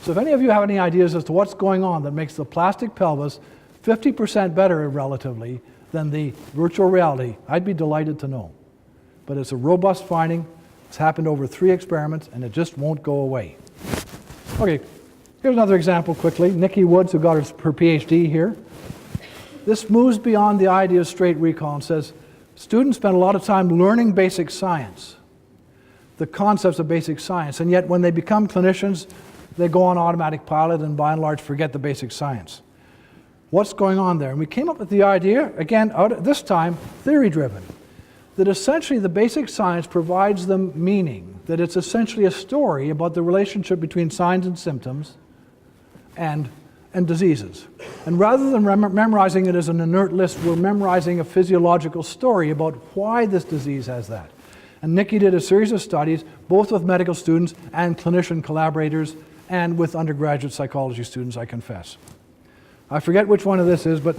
So if any of you have any ideas as to what's going on that makes the plastic pelvis 50% better relatively than the virtual reality, I'd be delighted to know. But it's a robust finding. It's happened over 3 experiments, and it just won't go away. Okay, here's another example quickly. Nikki Woods, who got her PhD here. This moves beyond the idea of straight recall and says, students spend a lot of time learning basic science, the concepts of basic science, and yet when they become clinicians, they go on automatic pilot and by and large forget the basic science. What's going on there? And we came up with the idea, again, this time, theory-driven, that essentially the basic science provides them meaning, that it's essentially a story about the relationship between signs and symptoms and diseases. And rather than memorizing it as an inert list, we're memorizing a physiological story about why this disease has that. And Nikki did a series of studies, both with medical students and clinician collaborators, and with undergraduate psychology students, I confess. I forget which one of this is, but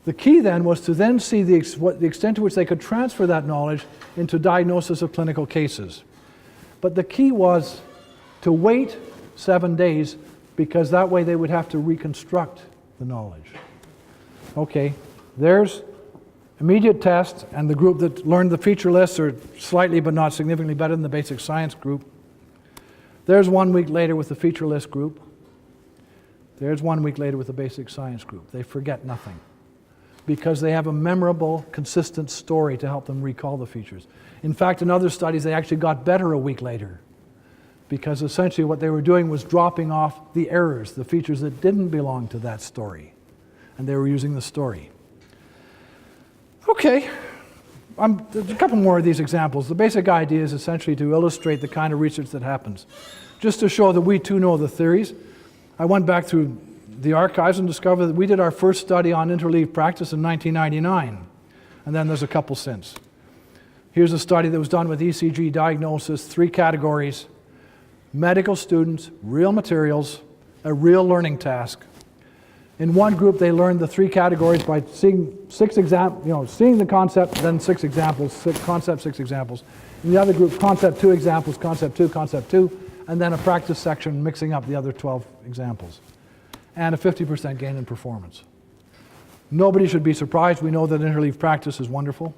the key then was to then see the extent to which they could transfer that knowledge into diagnosis of clinical cases. But the key was to wait 7 days, because that way they would have to reconstruct the knowledge. Okay, there's immediate test, and the group that learned the feature lists are slightly but not significantly better than the basic science group. There's 1 week later with the feature list group. There's 1 week later with the basic science group. They forget nothing because they have a memorable, consistent story to help them recall the features. In fact, in other studies, they actually got better a week later because essentially what they were doing was dropping off the errors, the features that didn't belong to that story, and they were using the story. Okay, there's a couple more of these examples. The basic idea is essentially to illustrate the kind of research that happens. Just to show that we too know the theories, I went back through the archives and discovered that we did our first study on interleaved practice in 1999, and then there's a couple since. Here's a study that was done with ECG diagnosis, 3 categories: medical students, real materials, a real learning task. In one group, they learned the 3 categories by seeing seeing the concept, then 6 examples, 6 examples. In the other group, concept 2 examples, concept 2, and then a practice section mixing up the other 12 examples. And a 50% gain in performance. Nobody should be surprised. We know that interleaved practice is wonderful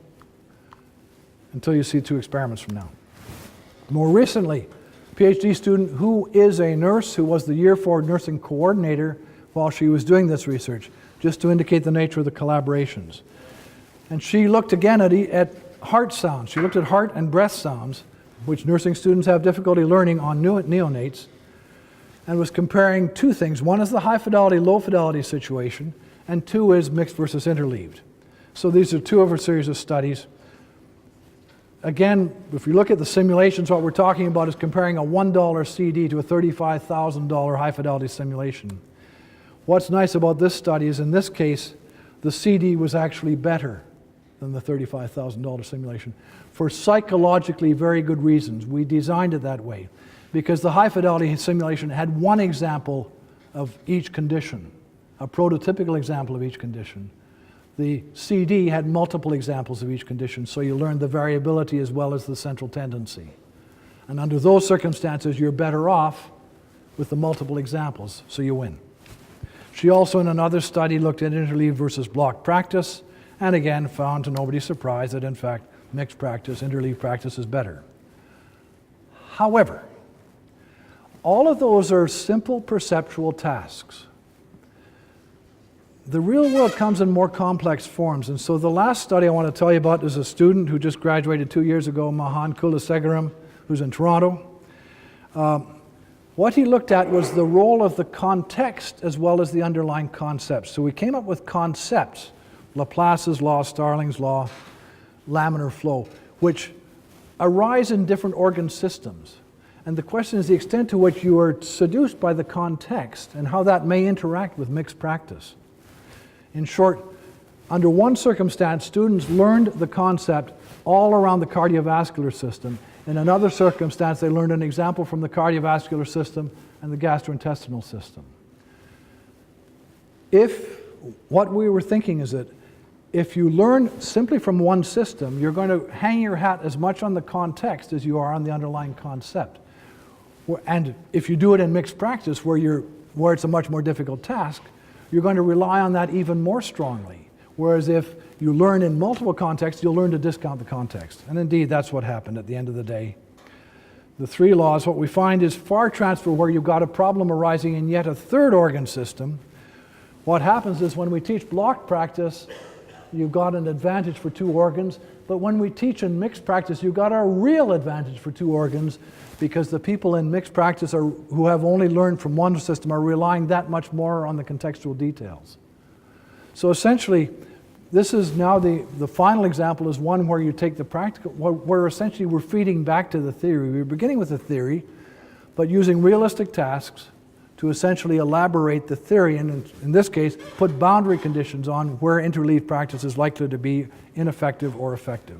until you see 2 experiments from now. More recently, a PhD student who is a nurse, who was the Year 4 nursing coordinator while she was doing this research, just to indicate the nature of the collaborations. And she looked again at heart sounds. She looked at heart and breath sounds, which nursing students have difficulty learning on neonates, and was comparing 2 things. One is the high fidelity, low fidelity situation, and 2 is mixed versus interleaved. So these are 2 of a series of studies. Again, if you look at the simulations, what we're talking about is comparing a $1 CD to a $35,000 high fidelity simulation. What's nice about this study is, in this case, the CD was actually better than the $35,000 simulation for psychologically very good reasons. We designed it that way because the high fidelity simulation had 1 example of each condition, a prototypical example of each condition. The CD had multiple examples of each condition, so you learned the variability as well as the central tendency. And under those circumstances, you're better off with the multiple examples, so you win. She also, in another study, looked at interleaved versus block practice, and again found, to nobody's surprise, that in fact mixed practice, interleaved practice is better. However, all of those are simple perceptual tasks. The real world comes in more complex forms, and so the last study I want to tell you about is a student who just graduated 2 years ago, Mahan Kulasegaram, who's in Toronto. What he looked at was the role of the context as well as the underlying concepts. So we came up with concepts, Laplace's law, Starling's law, laminar flow, which arise in different organ systems. And the question is the extent to which you are seduced by the context and how that may interact with mixed practice. In short, under one circumstance, students learned the concept all around the cardiovascular system. In another circumstance, they learned an example from the cardiovascular system and the gastrointestinal system. What we were thinking is that if you learn simply from one system, you're going to hang your hat as much on the context as you are on the underlying concept. And if you do it in mixed practice, where it's a much more difficult task, you're going to rely on that even more strongly. Whereas if you learn in multiple contexts, you'll learn to discount the context. And indeed, that's what happened at the end of the day. The 3 laws, what we find is far transfer where you've got a problem arising in yet a 3rd organ system. What happens is when we teach block practice, you've got an advantage for 2 organs. But when we teach in mixed practice, you've got a real advantage for 2 organs because the people in mixed practice who have only learned from one system are relying that much more on the contextual details. So essentially, this is now the final example is one where you take the practical, where essentially we're feeding back to the theory. We're beginning with the theory, but using realistic tasks to essentially elaborate the theory, and in this case, put boundary conditions on where interleaved practice is likely to be ineffective or effective.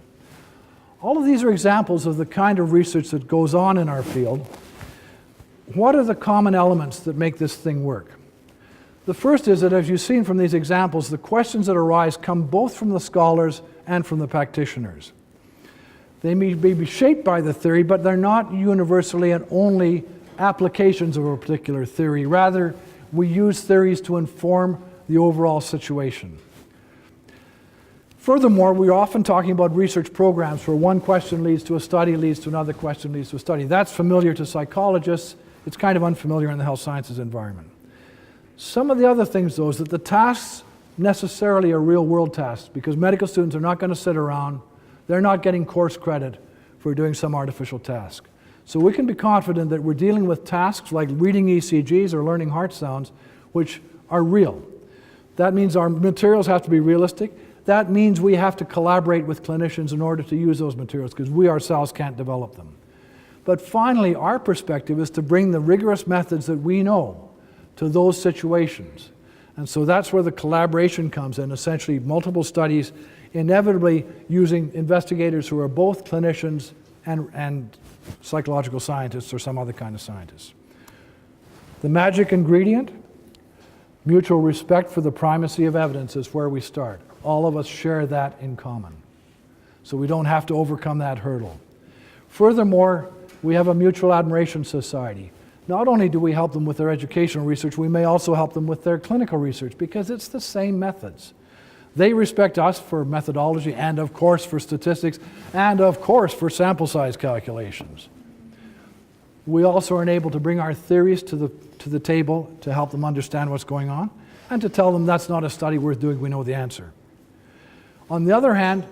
All of these are examples of the kind of research that goes on in our field. What are the common elements that make this thing work? The first is that, as you've seen from these examples, the questions that arise come both from the scholars and from the practitioners. They may be shaped by the theory, but they're not universally and only applications of a particular theory. Rather, we use theories to inform the overall situation. Furthermore, we're often talking about research programs where one question leads to a study, leads to another question, leads to a study. That's familiar to psychologists. It's kind of unfamiliar in the health sciences environment. Some of the other things, though, is that the tasks necessarily are real-world tasks because medical students are not going to sit around. They're not getting course credit for doing some artificial task. So we can be confident that we're dealing with tasks like reading ECGs or learning heart sounds, which are real. That means our materials have to be realistic. That means we have to collaborate with clinicians in order to use those materials because we ourselves can't develop them. But finally, our perspective is to bring the rigorous methods that we know to those situations. And so that's where the collaboration comes in, essentially multiple studies, inevitably using investigators who are both clinicians and psychological scientists or some other kind of scientists. The magic ingredient, mutual respect for the primacy of evidence, is where we start. All of us share that in common. So we don't have to overcome that hurdle. Furthermore, we have a mutual admiration society. Not only do we help them with their educational research, we may also help them with their clinical research because it's the same methods. They respect us for methodology and of course for statistics and of course for sample size calculations. We also are able to bring our theories to the table to help them understand what's going on and to tell them that's not a study worth doing, we know the answer. On the other hand,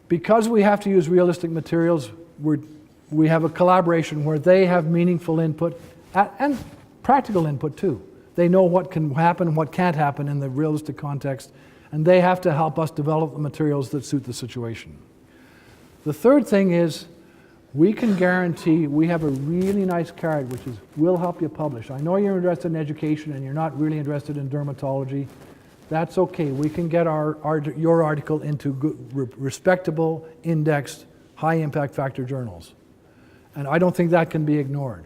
because we have to use realistic materials, we have a collaboration where they have meaningful input and practical input too. They know what can happen and what can't happen in the realistic context, and they have to help us develop the materials that suit the situation. The third thing is we can guarantee, we have a really nice card which is, we'll help you publish. I know you're interested in education and you're not really interested in dermatology. That's okay. We can get your article into good, respectable, indexed, high impact factor journals. And I don't think that can be ignored.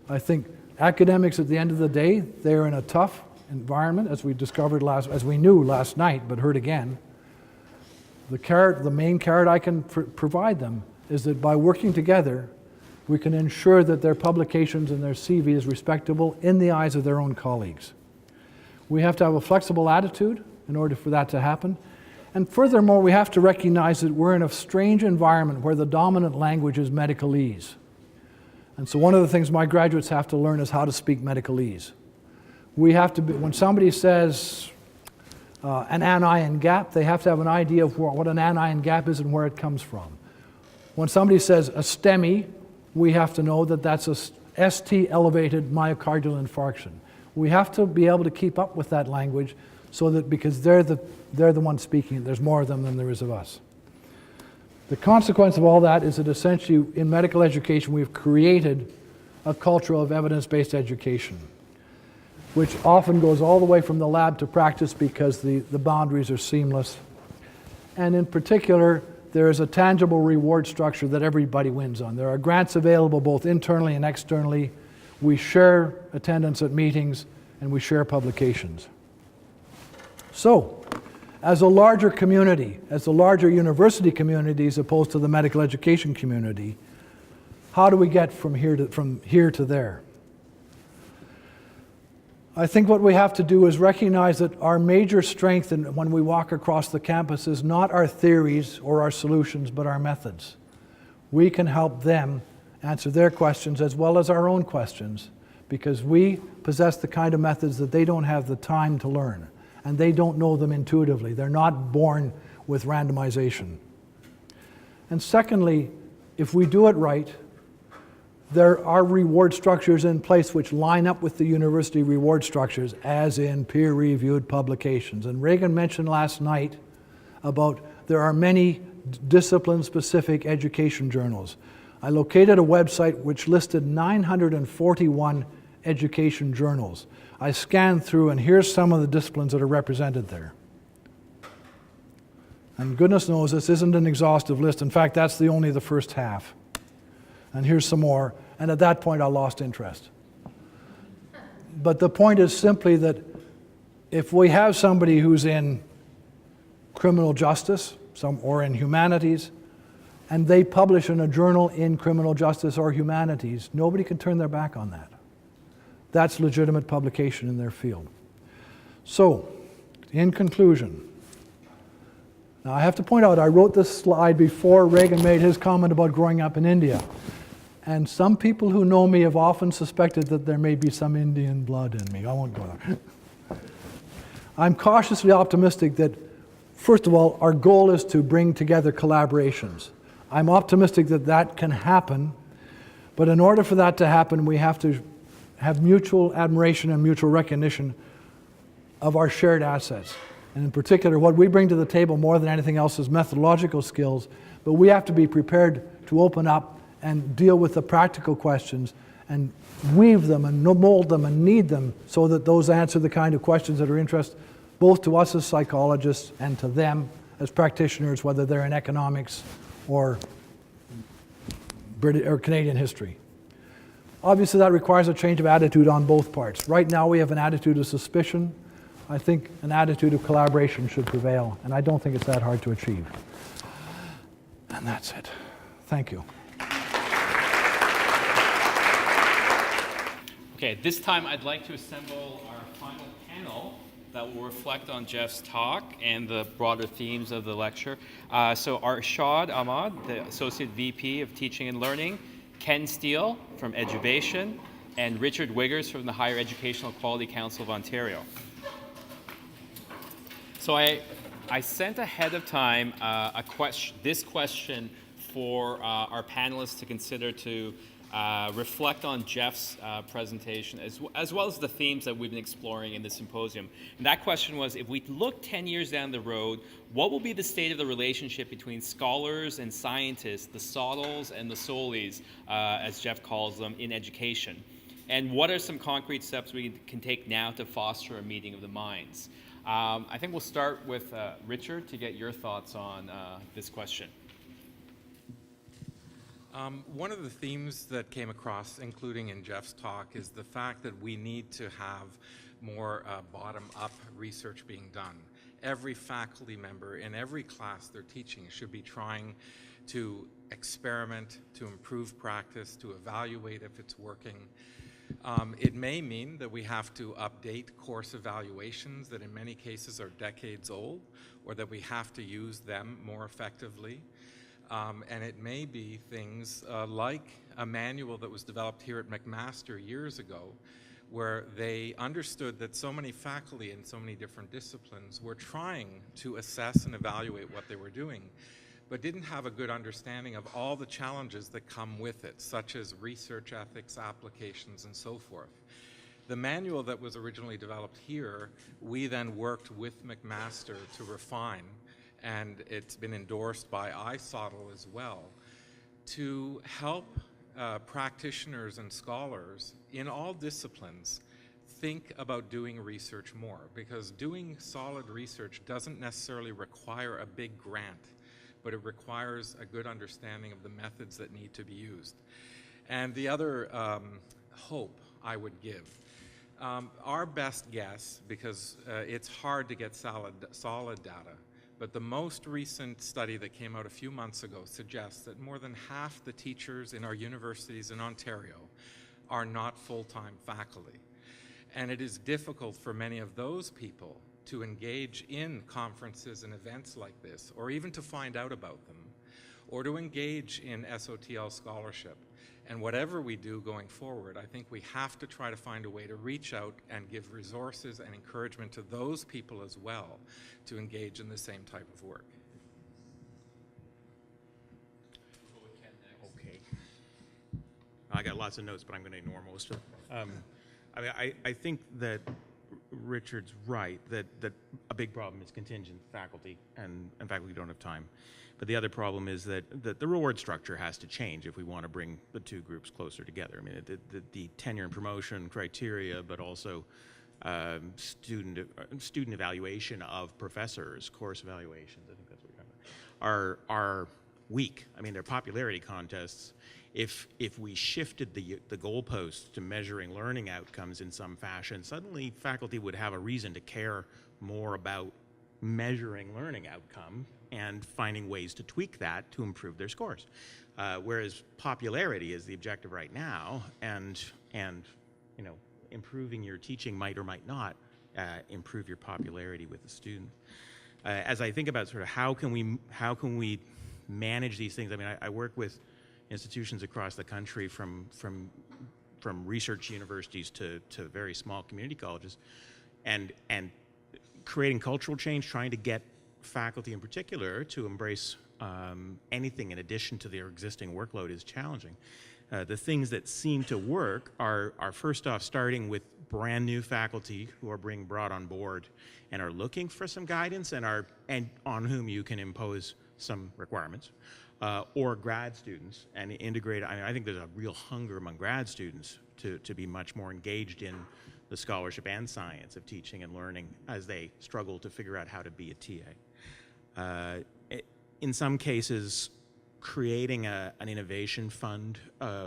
I think academics at the end of the day, they're in a tough environment, as we discovered as we knew last night, but heard again. The main carrot I can provide them is that by working together, we can ensure that their publications and their CV is respectable in the eyes of their own colleagues. We have to have a flexible attitude in order for that to happen. And furthermore, we have to recognize that we're in a strange environment where the dominant language is medicalese. And so one of the things my graduates have to learn is how to speak medicalese. We have to be, when somebody says an anion gap, they have to have an idea of what an anion gap is and where it comes from. When somebody says a STEMI, we have to know that that's a ST elevated myocardial infarction. We have to be able to keep up with that language so that, because they're the ones speaking it, there's more of them than there is of us. The consequence of all that is that essentially in medical education we've created a culture of evidence-based education, which often goes all the way from the lab to practice because the boundaries are seamless. And in particular, there is a tangible reward structure that everybody wins on. There are grants available both internally and externally. We share attendance at meetings and we share publications. So, as a larger community, as a larger university community as opposed to the medical education community, how do we get from here to there? I think what we have to do is recognize that our major strength when we walk across the campus is not our theories or our solutions, but our methods. We can help them answer their questions as well as our own questions because we possess the kind of methods that they don't have the time to learn. And they don't know them intuitively. They're not born with randomization. And secondly, if we do it right, there are reward structures in place which line up with the university reward structures, as in peer-reviewed publications. And Reagan mentioned last night about there are many discipline-specific education journals. I located a website which listed 941 education journals. I scanned through, and here's some of the disciplines that are represented there. And goodness knows this isn't an exhaustive list. In fact, that's only the first half. And here's some more. And at that point, I lost interest. But the point is simply that if we have somebody who's in criminal justice or in humanities, and they publish in a journal in criminal justice or humanities, nobody can turn their back on that. That's legitimate publication in their field. So, in conclusion, now I have to point out, I wrote this slide before Reagan made his comment about growing up in India. And some people who know me have often suspected that there may be some Indian blood in me. I won't go there. I'm cautiously optimistic that, first of all, our goal is to bring together collaborations. I'm optimistic that that can happen, but in order for that to happen, we have to have mutual admiration and mutual recognition of our shared assets. And in particular, what we bring to the table more than anything else is methodological skills, but we have to be prepared to open up and deal with the practical questions and weave them and mold them and knead them so that those answer the kind of questions that are interest both to us as psychologists and to them as practitioners, whether they're in economics or British or Canadian history. Obviously, that requires a change of attitude on both parts. Right now, we have an attitude of suspicion. I think an attitude of collaboration should prevail, and I don't think it's that hard to achieve. And that's it. Thank you. Okay, this time I'd like to assemble our final panel that will reflect on Jeff's talk and the broader themes of the lecture. So Arshad Ahmad, the Associate VP of Teaching and Learning, Ken Steele from Edubation, and Richard Wiggers from the Higher Educational Quality Council of Ontario. So I sent ahead of time this question for our panelists to consider to reflect on Jeff's presentation as well as the themes that we've been exploring in the symposium. And that question was, if we look 10 years down the road, what will be the state of the relationship between scholars and scientists, the SOTLs and the SOLIs, as Jeff calls them, in education? And what are some concrete steps we can take now to foster a meeting of the minds? I think we'll start with Richard to get your thoughts on this question. One of the themes that came across, including in Jeff's talk, is the fact that we need to have more bottom-up research being done. Every faculty member in every class they're teaching should be trying to experiment, to improve practice, to evaluate if it's working. It may mean that we have to update course evaluations that in many cases are decades old, or that we have to use them more effectively. And it may be things like a manual that was developed here at McMaster years ago, where they understood that so many faculty in so many different disciplines were trying to assess and evaluate what they were doing, but didn't have a good understanding of all the challenges that come with it, such as research ethics, applications, and so forth. The manual that was originally developed here, we then worked with McMaster to refine, and it's been endorsed by SoTL as well, to help practitioners and scholars in all disciplines think about doing research more, because doing solid research doesn't necessarily require a big grant, but it requires a good understanding of the methods that need to be used. And the other hope I would give, our best guess, because it's hard to get solid data, but the most recent study that came out a few months ago suggests that more than half the teachers in our universities in Ontario are not full-time faculty. And it is difficult for many of those people to engage in conferences and events like this, or even to find out about them, or to engage in SoTL scholarship. And whatever we do going forward, I think we have to try to find a way to reach out and give resources and encouragement to those people as well to engage in the same type of work. Okay. I got lots of notes, but I'm going to ignore most of them. I think that Richard's right, that a big problem is contingent faculty, and faculty don't have time. But the other problem is that the reward structure has to change if we want to bring the two groups closer together. I mean, the tenure and promotion criteria, but also student evaluation of professors, course evaluations, I think that's what you're talking about, are weak. I mean, they're popularity contests. If we shifted the goalposts to measuring learning outcomes in some fashion, suddenly faculty would have a reason to care more about measuring learning outcome and finding ways to tweak that to improve their scores. Whereas popularity is the objective right now, and you know, improving your teaching might or might not improve your popularity with the student. As I think about sort of how can we manage these things, I mean, I work with institutions across the country from research universities to very small community colleges, and creating cultural change, trying to get faculty in particular to embrace anything in addition to their existing workload is challenging. The things that seem to work are first off starting with brand new faculty who are being brought on board and are looking for some guidance and on whom you can impose some requirements. or grad students, and integrate. I mean, I think there's a real hunger among grad students to be much more engaged in the scholarship and science of teaching and learning as they struggle to figure out how to be a TA. In some cases, creating an innovation fund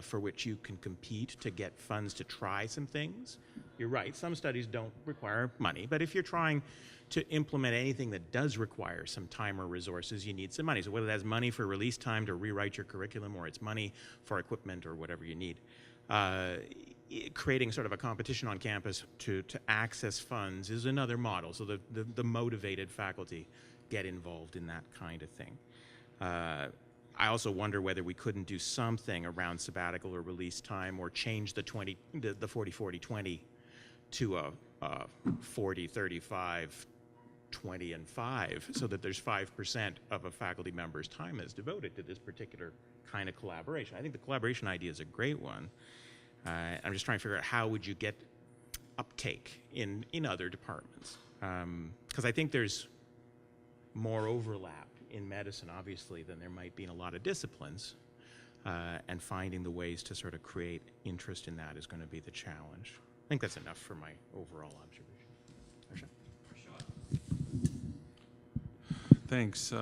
for which you can compete to get funds to try some things. You're right, some studies don't require money, but if you're trying to implement anything that does require some time or resources, you need some money. So whether that's money for release time to rewrite your curriculum, or it's money for equipment or whatever you need, creating sort of a competition on campus to access funds is another model. So the motivated faculty get involved in that kind of thing. I also wonder whether we couldn't do something around sabbatical or release time, or change the 40-40-20 to a 40-35, 20 and 5, so that there's 5% of a faculty member's time is devoted to this particular kind of collaboration. I think the collaboration idea is a great one. I'm just trying to figure out how would you get uptake in other departments, because I think there's more overlap in medicine, obviously, than there might be in a lot of disciplines, and finding the ways to sort of create interest in that is going to be the challenge. I think that's enough for my overall observation. Thanks.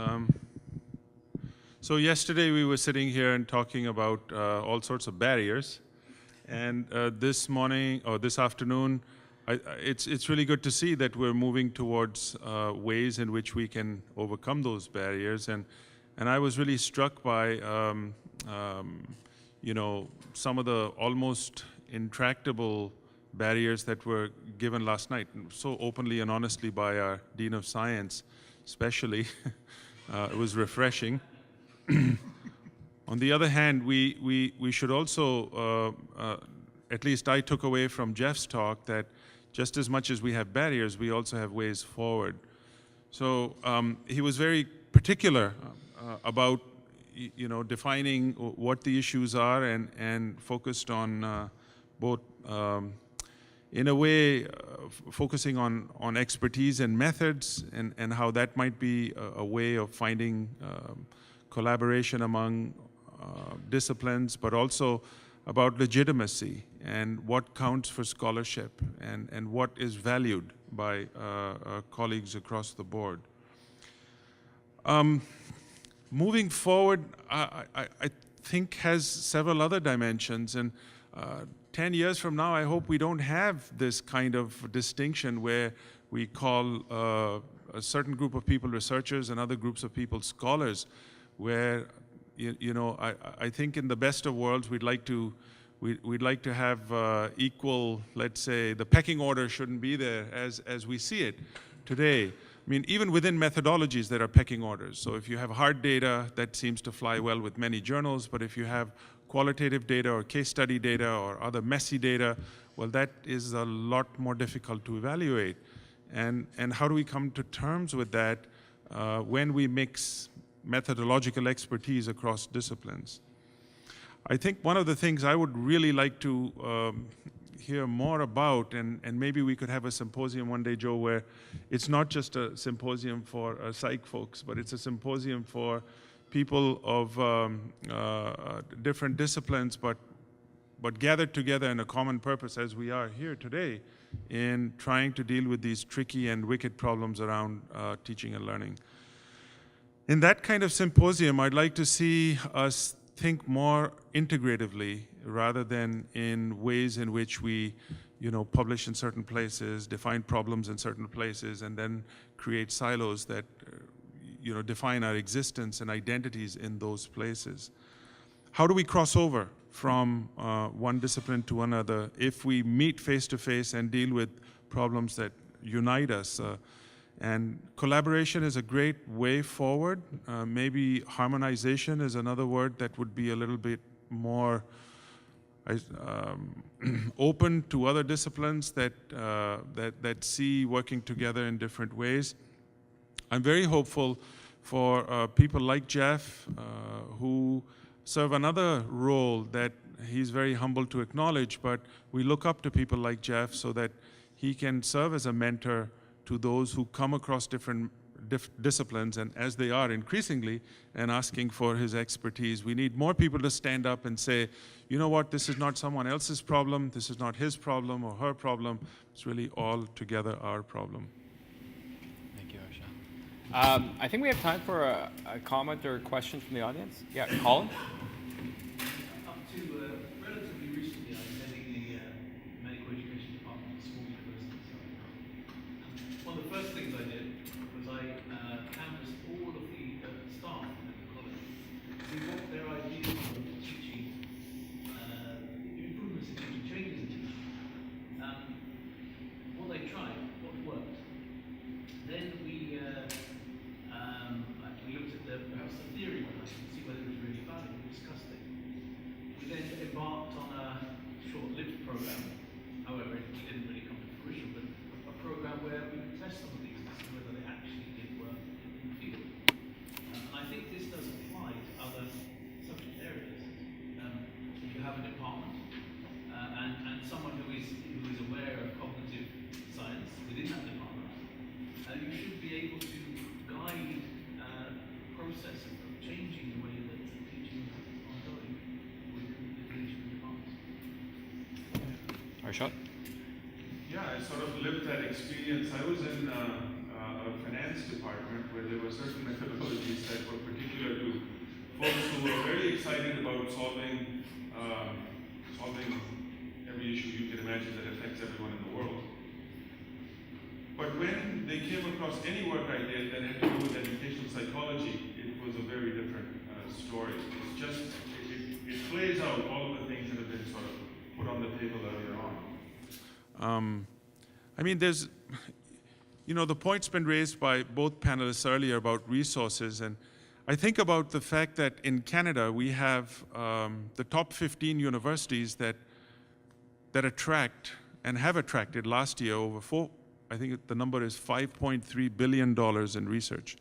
So yesterday we were sitting here and talking about all sorts of barriers, and this morning or this afternoon, it's really good to see that we're moving towards ways in which we can overcome those barriers, and I was really struck by you know, some of the almost intractable barriers that were given last night so openly and honestly by our Dean of Science, especially. It was refreshing. On the other hand, we should also, at least I took away from Jeff's talk, that just as much as we have barriers, we also have ways forward. So he was very particular about, you know, defining what the issues are, and focused on both, in a way, focusing on expertise and methods, and how that might be a way of finding collaboration among disciplines, but also about legitimacy and what counts for scholarship, and what is valued by colleagues across the board. Moving forward, I think has several other dimensions, and 10 years from now, I hope we don't have this kind of distinction where we call a certain group of people researchers and other groups of people scholars, where you know, I think in the best of worlds we'd like to have equal, let's say, the pecking order shouldn't be there as we see it today. I mean, even within methodologies there are pecking orders. So if you have hard data, that seems to fly well with many journals, but if you have qualitative data or case study data or other messy data, well, that is a lot more difficult to evaluate. And how do we come to terms with that when we mix methodological expertise across disciplines? I think one of the things I would really like to hear more about, and maybe we could have a symposium one day, Joe, where it's not just a symposium for psych folks, but it's a symposium for people of different disciplines, but gathered together in a common purpose, as we are here today, in trying to deal with these tricky and wicked problems around teaching and learning. In that kind of symposium, I'd like to see us think more integratively rather than in ways in which we, you know, publish in certain places, define problems in certain places, and then create silos that, you know, define our existence and identities in those places. How do we cross over from one discipline to another if we meet face to face and deal with problems that unite us? And collaboration is a great way forward. Maybe harmonization is another word that would be a little bit more open to other disciplines that see working together in different ways. I'm very hopeful for people like Jeff, who serve another role that he's very humble to acknowledge, but we look up to people like Jeff so that he can serve as a mentor to those who come across different disciplines, and as they are increasingly, and asking for his expertise. We need more people to stand up and say, you know what, this is not someone else's problem, this is not his problem or her problem, it's really all together our problem. Thank you, Harsha. I think we have time for a comment or a question from the audience. Yeah, Colin? Up to relatively recently, I was heading the medical education department at a small university. One of the first things I did was I canvassed all of the staff at the college to see what their ideas were for teaching, improvements in teaching, changes in teaching, what they tried, what worked. Then we looked at perhaps the theory behind it to see whether it was really valid. We discussed it. We then embarked on a short-lived program. However, it didn't really come to fruition, but a program where we could test some of these and see whether they actually did work in the field. And I think this does apply to other subject areas. If you have a department and someone who is aware of cognitive science within that department, you should be able to guide the process of changing the way that teaching is ongoing within each of the departments. Harsha? Yeah, I sort of lived that experience. I was in a finance department where there were certain methodologies that were particular to folks who were very excited about solving every issue you can imagine that affects everyone in the world. But when they came across any work I did that had to do with educational psychology, it was a very different story. It's just, it plays out all of the things that have been sort of put on the table earlier on. I mean, there's, the point's been raised by both panelists earlier about resources, and I think about the fact that in Canada we have the top 15 universities that attract and have attracted last year over I think the number is $5.3 billion in research.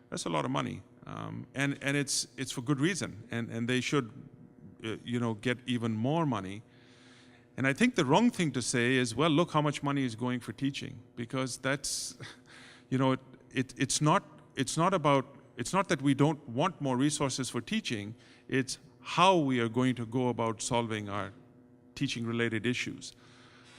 That's a lot of money, and it's for good reason, and they should get even more money. And I think the wrong thing to say is, well, look how much money is going for teaching, because that's, it's not that we don't want more resources for teaching, it's how we are going to go about solving our teaching-related issues.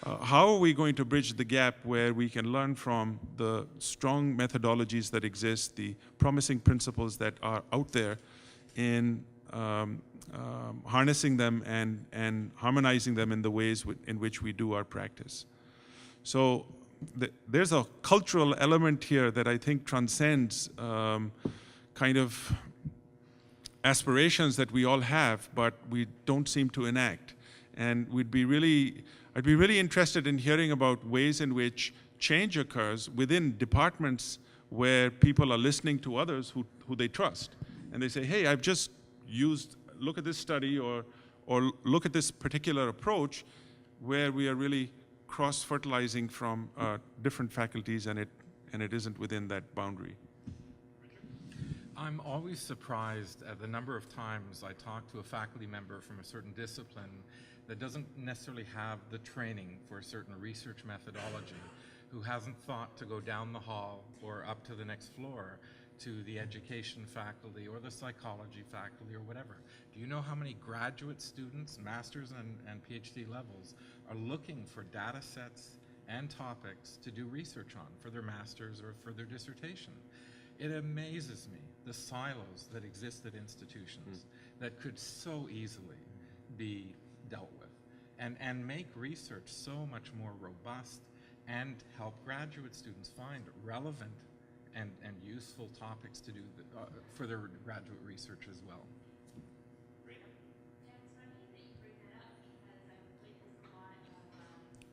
How are we going to bridge the gap where we can learn from the strong methodologies that exist, the promising principles that are out there in harnessing them and harmonizing them in the ways in which we do our practice? So there's a cultural element here that I think transcends kind of aspirations that we all have, but we don't seem to enact. And I'd be really interested in hearing about ways in which change occurs within departments where people are listening to others who they trust. And they say, hey, I've just look at this study or look at this particular approach where we are really cross-fertilizing from different faculties, and it isn't within that boundary. I'm always surprised at the number of times I talk to a faculty member from a certain discipline that doesn't necessarily have the training for a certain research methodology, who hasn't thought to go down the hall or up to the next floor to the education faculty or the psychology faculty or whatever. Do you know how many graduate students, master's and PhD levels, are looking for data sets and topics to do research on for their master's or for their dissertation? It amazes me, the silos that exist at institutions that could so easily be dealt with and make research so much more robust and help graduate students find relevant and useful topics to do for their graduate research as well. Yeah, it's funny that you bring that up because I've witnessed a lot of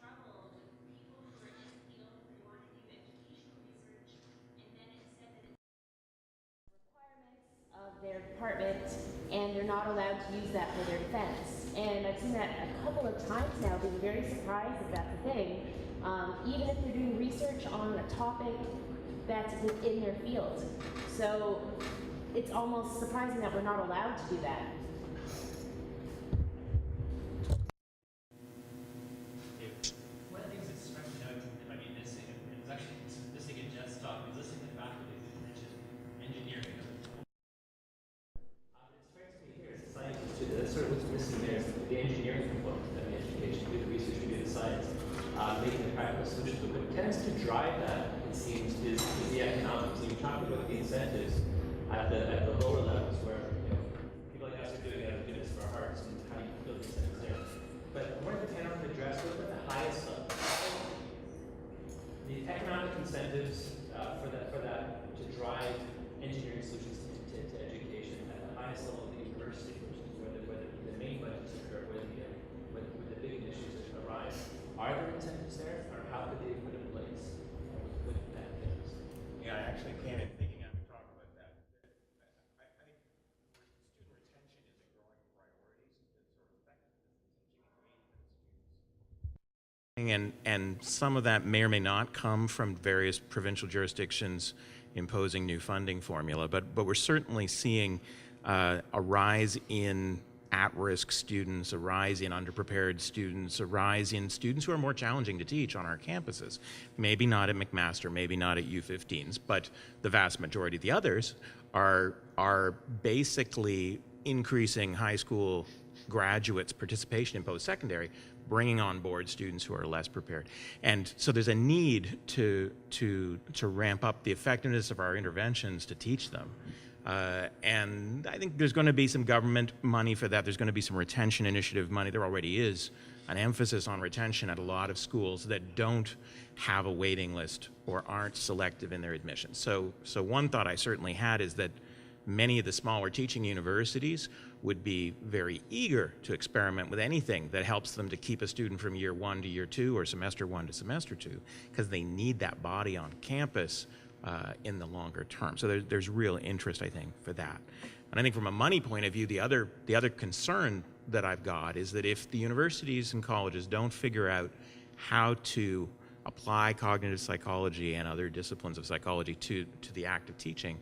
trouble with people who are in the field and they want to do educational research, and then it said that it's requirements of their department and they're not allowed to use that for their defense. And I've seen that a couple of times now, being very surprised if that's a thing. Even if they're doing research on a topic that's within their field. So it's almost surprising that we're not allowed to do that. One of the things that struck me, I mean, it was actually listening to Jeff's talk, I was listening making practical solutions, but what tends to drive that, it seems, is the economics. So you're talking about the incentives at the lower levels where, you know, people like us are doing it out of the goodness of our hearts, and how do you build incentives there? But I wanted to kind of address what about the highest level? The economic incentives for that to drive engineering solutions to education at the highest level of the university, whether the main budgets occur, where the big issues arise. Are there incentives there, or how could they be put in place with benefits? Yeah, I actually came in thinking I would talk about that. I think student retention is a growing priority, sort of effectiveness in teaching engagement students. And some of that may or may not come from various provincial jurisdictions imposing new funding formula, but we're certainly seeing a rise in at-risk students, a rise in underprepared students, a rise in students who are more challenging to teach on our campuses. Maybe not at McMaster, maybe not at U15s, but the vast majority of the others are basically increasing high school graduates' participation in post-secondary, bringing on board students who are less prepared. And so there's a need to ramp up the effectiveness of our interventions to teach them. And I think there's going to be some government money for that. There's going to be some retention initiative money. There already is an emphasis on retention at a lot of schools that don't have a waiting list or aren't selective in their admissions. So one thought I certainly had is that many of the smaller teaching universities would be very eager to experiment with anything that helps them to keep a student from year 1 to year 2 or semester 1 to semester 2, because they need that body on campus in the longer term. So there's real interest, I think, for that. And I think from a money point of view, the other concern that I've got is that if the universities and colleges don't figure out how to apply cognitive psychology and other disciplines of psychology to the act of teaching,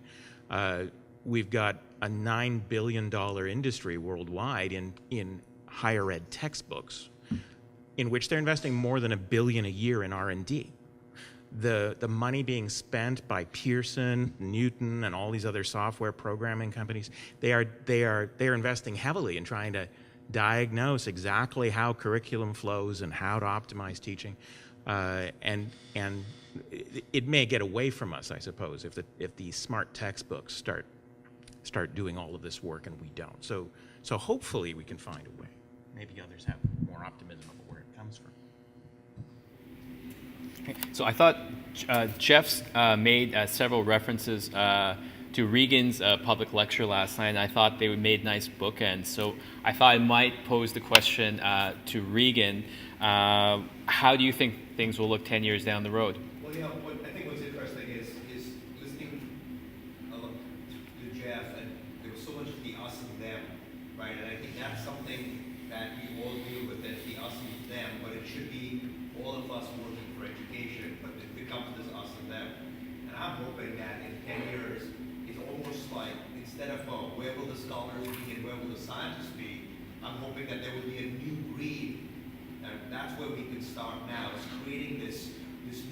we've got a $9 billion industry worldwide in higher ed textbooks, in which they're investing more than $1 billion a year in R&D. The money being spent by Pearson, Newton, and all these other software programming companies, they are investing heavily in trying to diagnose exactly how curriculum flows and how to optimize teaching, and it may get away from us, I suppose, if the smart textbooks start doing all of this work and we don't. So hopefully we can find a way. Maybe others have more optimism about where it comes from. Okay. So I thought Jeff's made severeal references to Regan's public lecture last night, and I thought they made nice bookends. So I thought I might pose the question to Regan. How do you think things will look 10 years down the road? Well, I think what's interesting is listening to Jeff, and there was so much of the us and them, right? And I think that's something that we all deal with, that the us and them, but it should be all of us working for education, but it becomes this us and them. And I'm hoping that in 10 years, it's almost like, instead of where will the scholars be and where will the scientists be, I'm hoping that there will be a new breed. And that's where we can start now, is creating this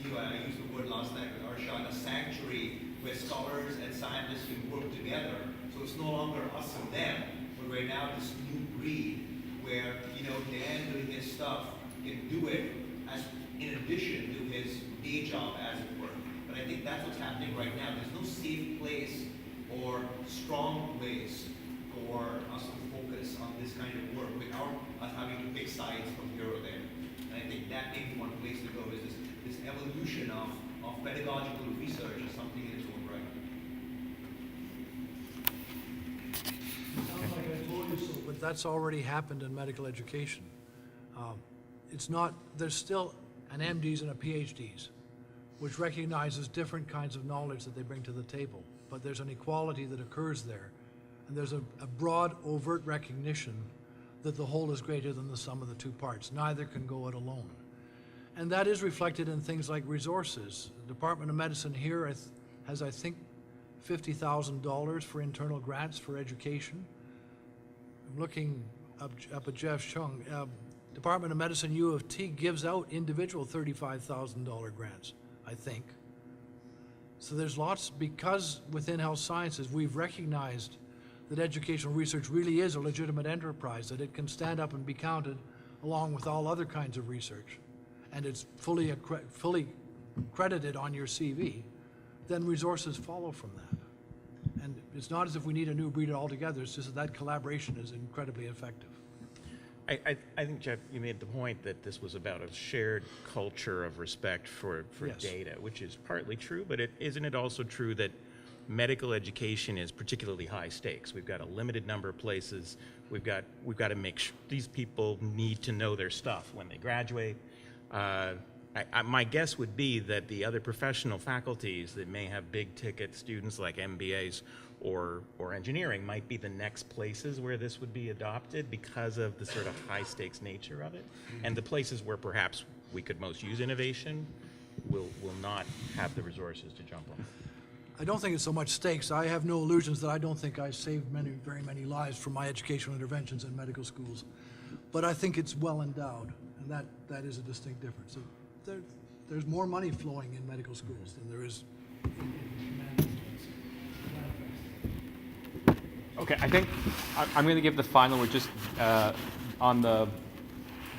new, I used the word last night with Arshad, a sanctuary where scholars and scientists can work together. So it's no longer us and them, but we're now this new breed where, Dan doing his stuff can do it as in addition to his day job, as it were. But I think that's what's happening right now. There's no safe place or strong place for us to focus on this kind of work without us having to pick sides from here or there. And I think that may be one place to go, is this evolution of pedagogical research as something in its own right. Sounds like I told you so, but that's already happened in medical education. It's not, there's still an MDs and a PhDs, which recognizes different kinds of knowledge that they bring to the table, but there's an equality that occurs there. And there's a broad, overt recognition that the whole is greater than the sum of the two parts. Neither can go it alone. And that is reflected in things like resources. The Department of Medicine here has, I think, $50,000 for internal grants for education. I'm looking up at Jeff Chung. Department of Medicine U of T gives out individual $35,000 grants, I think. So there's lots, because within health sciences we've recognized that educational research really is a legitimate enterprise, that it can stand up and be counted along with all other kinds of research. and it's fully credited on your CV, then resources follow from that. And it's not as if we need a new breed altogether, it's just that collaboration is incredibly effective. I think, Jeff, you made the point that this was about a shared culture of respect for Yes. data, which is partly true, but isn't it also true that medical education is particularly high stakes? We've got a limited number of places. We've got to make sure these people need to know their stuff when they graduate. My guess would be that the other professional faculties that may have big ticket students like MBAs or engineering might be the next places where this would be adopted because of the sort of high stakes nature of it. And the places where perhaps we could most use innovation will not have the resources to jump on. I don't think it's so much stakes. I have no illusions that I don't think I saved very many lives from my educational interventions in medical schools. But I think it's well endowed, and that is a distinct difference. So there's more money flowing in medical schools than there is in humanities. Okay, I think I'm going to give the final word just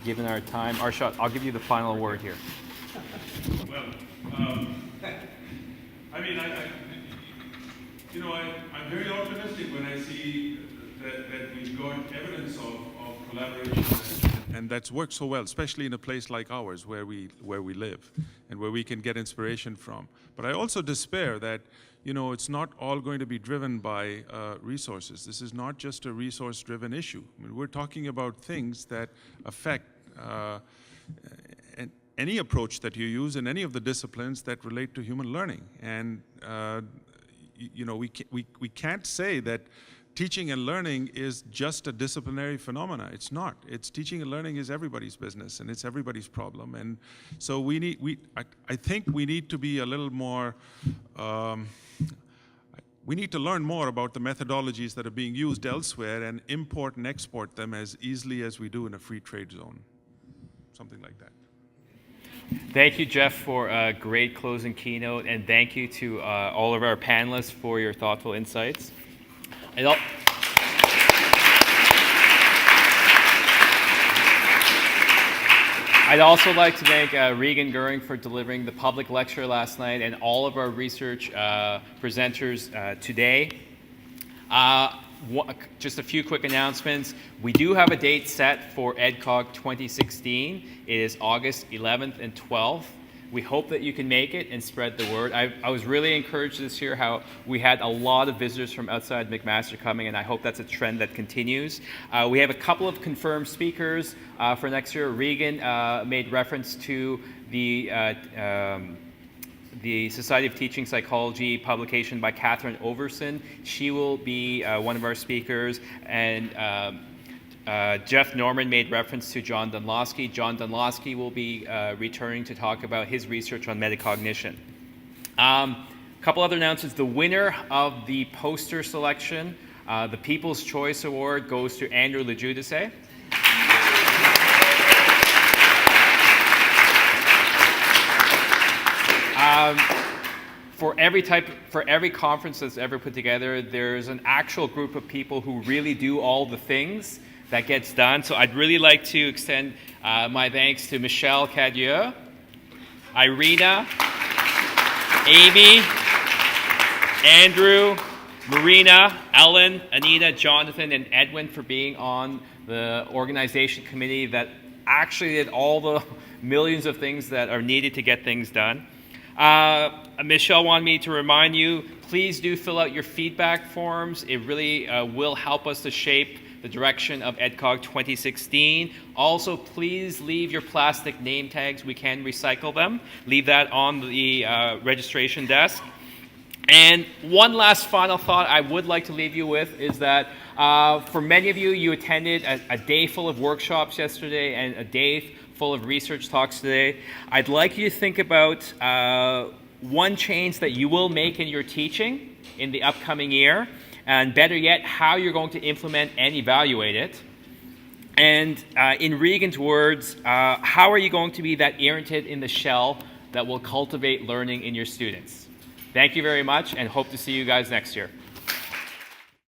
given our time. Arshad, I'll give you the final word here. Well, I mean, I'm very optimistic when I see that we've got evidence of collaboration and that's worked so well, especially in a place like ours where we live and where we can get inspiration from. But I also despair that it's not all going to be driven by resources. This is not just a resource-driven issue. I mean, we're talking about things that affect any approach that you use in any of the disciplines that relate to human learning. And we can't say that teaching and learning is just a disciplinary phenomena. It's not. It's teaching and learning is everybody's business and it's everybody's problem. And so I think we need to be a little more. We need to learn more about the methodologies that are being used elsewhere and import and export them as easily as we do in a free trade zone. Something like that. Thank you, Jeff, for a great closing keynote, and thank you to all of our panelists for your thoughtful insights. I'd also like to thank Regan Goering for delivering the public lecture last night and all of our research presenters today. Just a few quick announcements. We do have a date set for EdCog 2016. It is August 11th and 12th. We hope that you can make it and spread the word. I was really encouraged this year how we had a lot of visitors from outside McMaster coming, and I hope that's a trend that continues. We have a couple of confirmed speakers for next year. Regan made reference to the Society of Teaching Psychology publication by Catherine Overson. She will be one of our speakers. And Jeff Norman made reference to John Dunlosky. John Dunlosky will be returning to talk about his research on metacognition. A couple other announcements. The winner of the poster selection, the People's Choice Award, goes to Andrew LeJudice. For every conference that's ever put together, there's an actual group of people who really do all the things that gets done. So I'd really like to extend my thanks to Michelle Cadieux, Irina, Amy, Andrew, Marina, Ellen, Anita, Jonathan, and Edwin for being on the organization committee that actually did all the millions of things that are needed to get things done. Michelle wanted me to remind you, please do fill out your feedback forms. It really will help us to shape the direction of EdCog 2016. Also, please leave your plastic name tags. We can recycle them. Leave that on the registration desk. And one last final thought I would like to leave you with is that for many of you, you attended a day full of workshops yesterday and a day full of research talks today. I'd like you to think about one change that you will make in your teaching in the upcoming year, and better yet, how you're going to implement and evaluate it. And in Regan's words, how are you going to be that irritant in the shell that will cultivate learning in your students? Thank you very much, and hope to see you guys next year.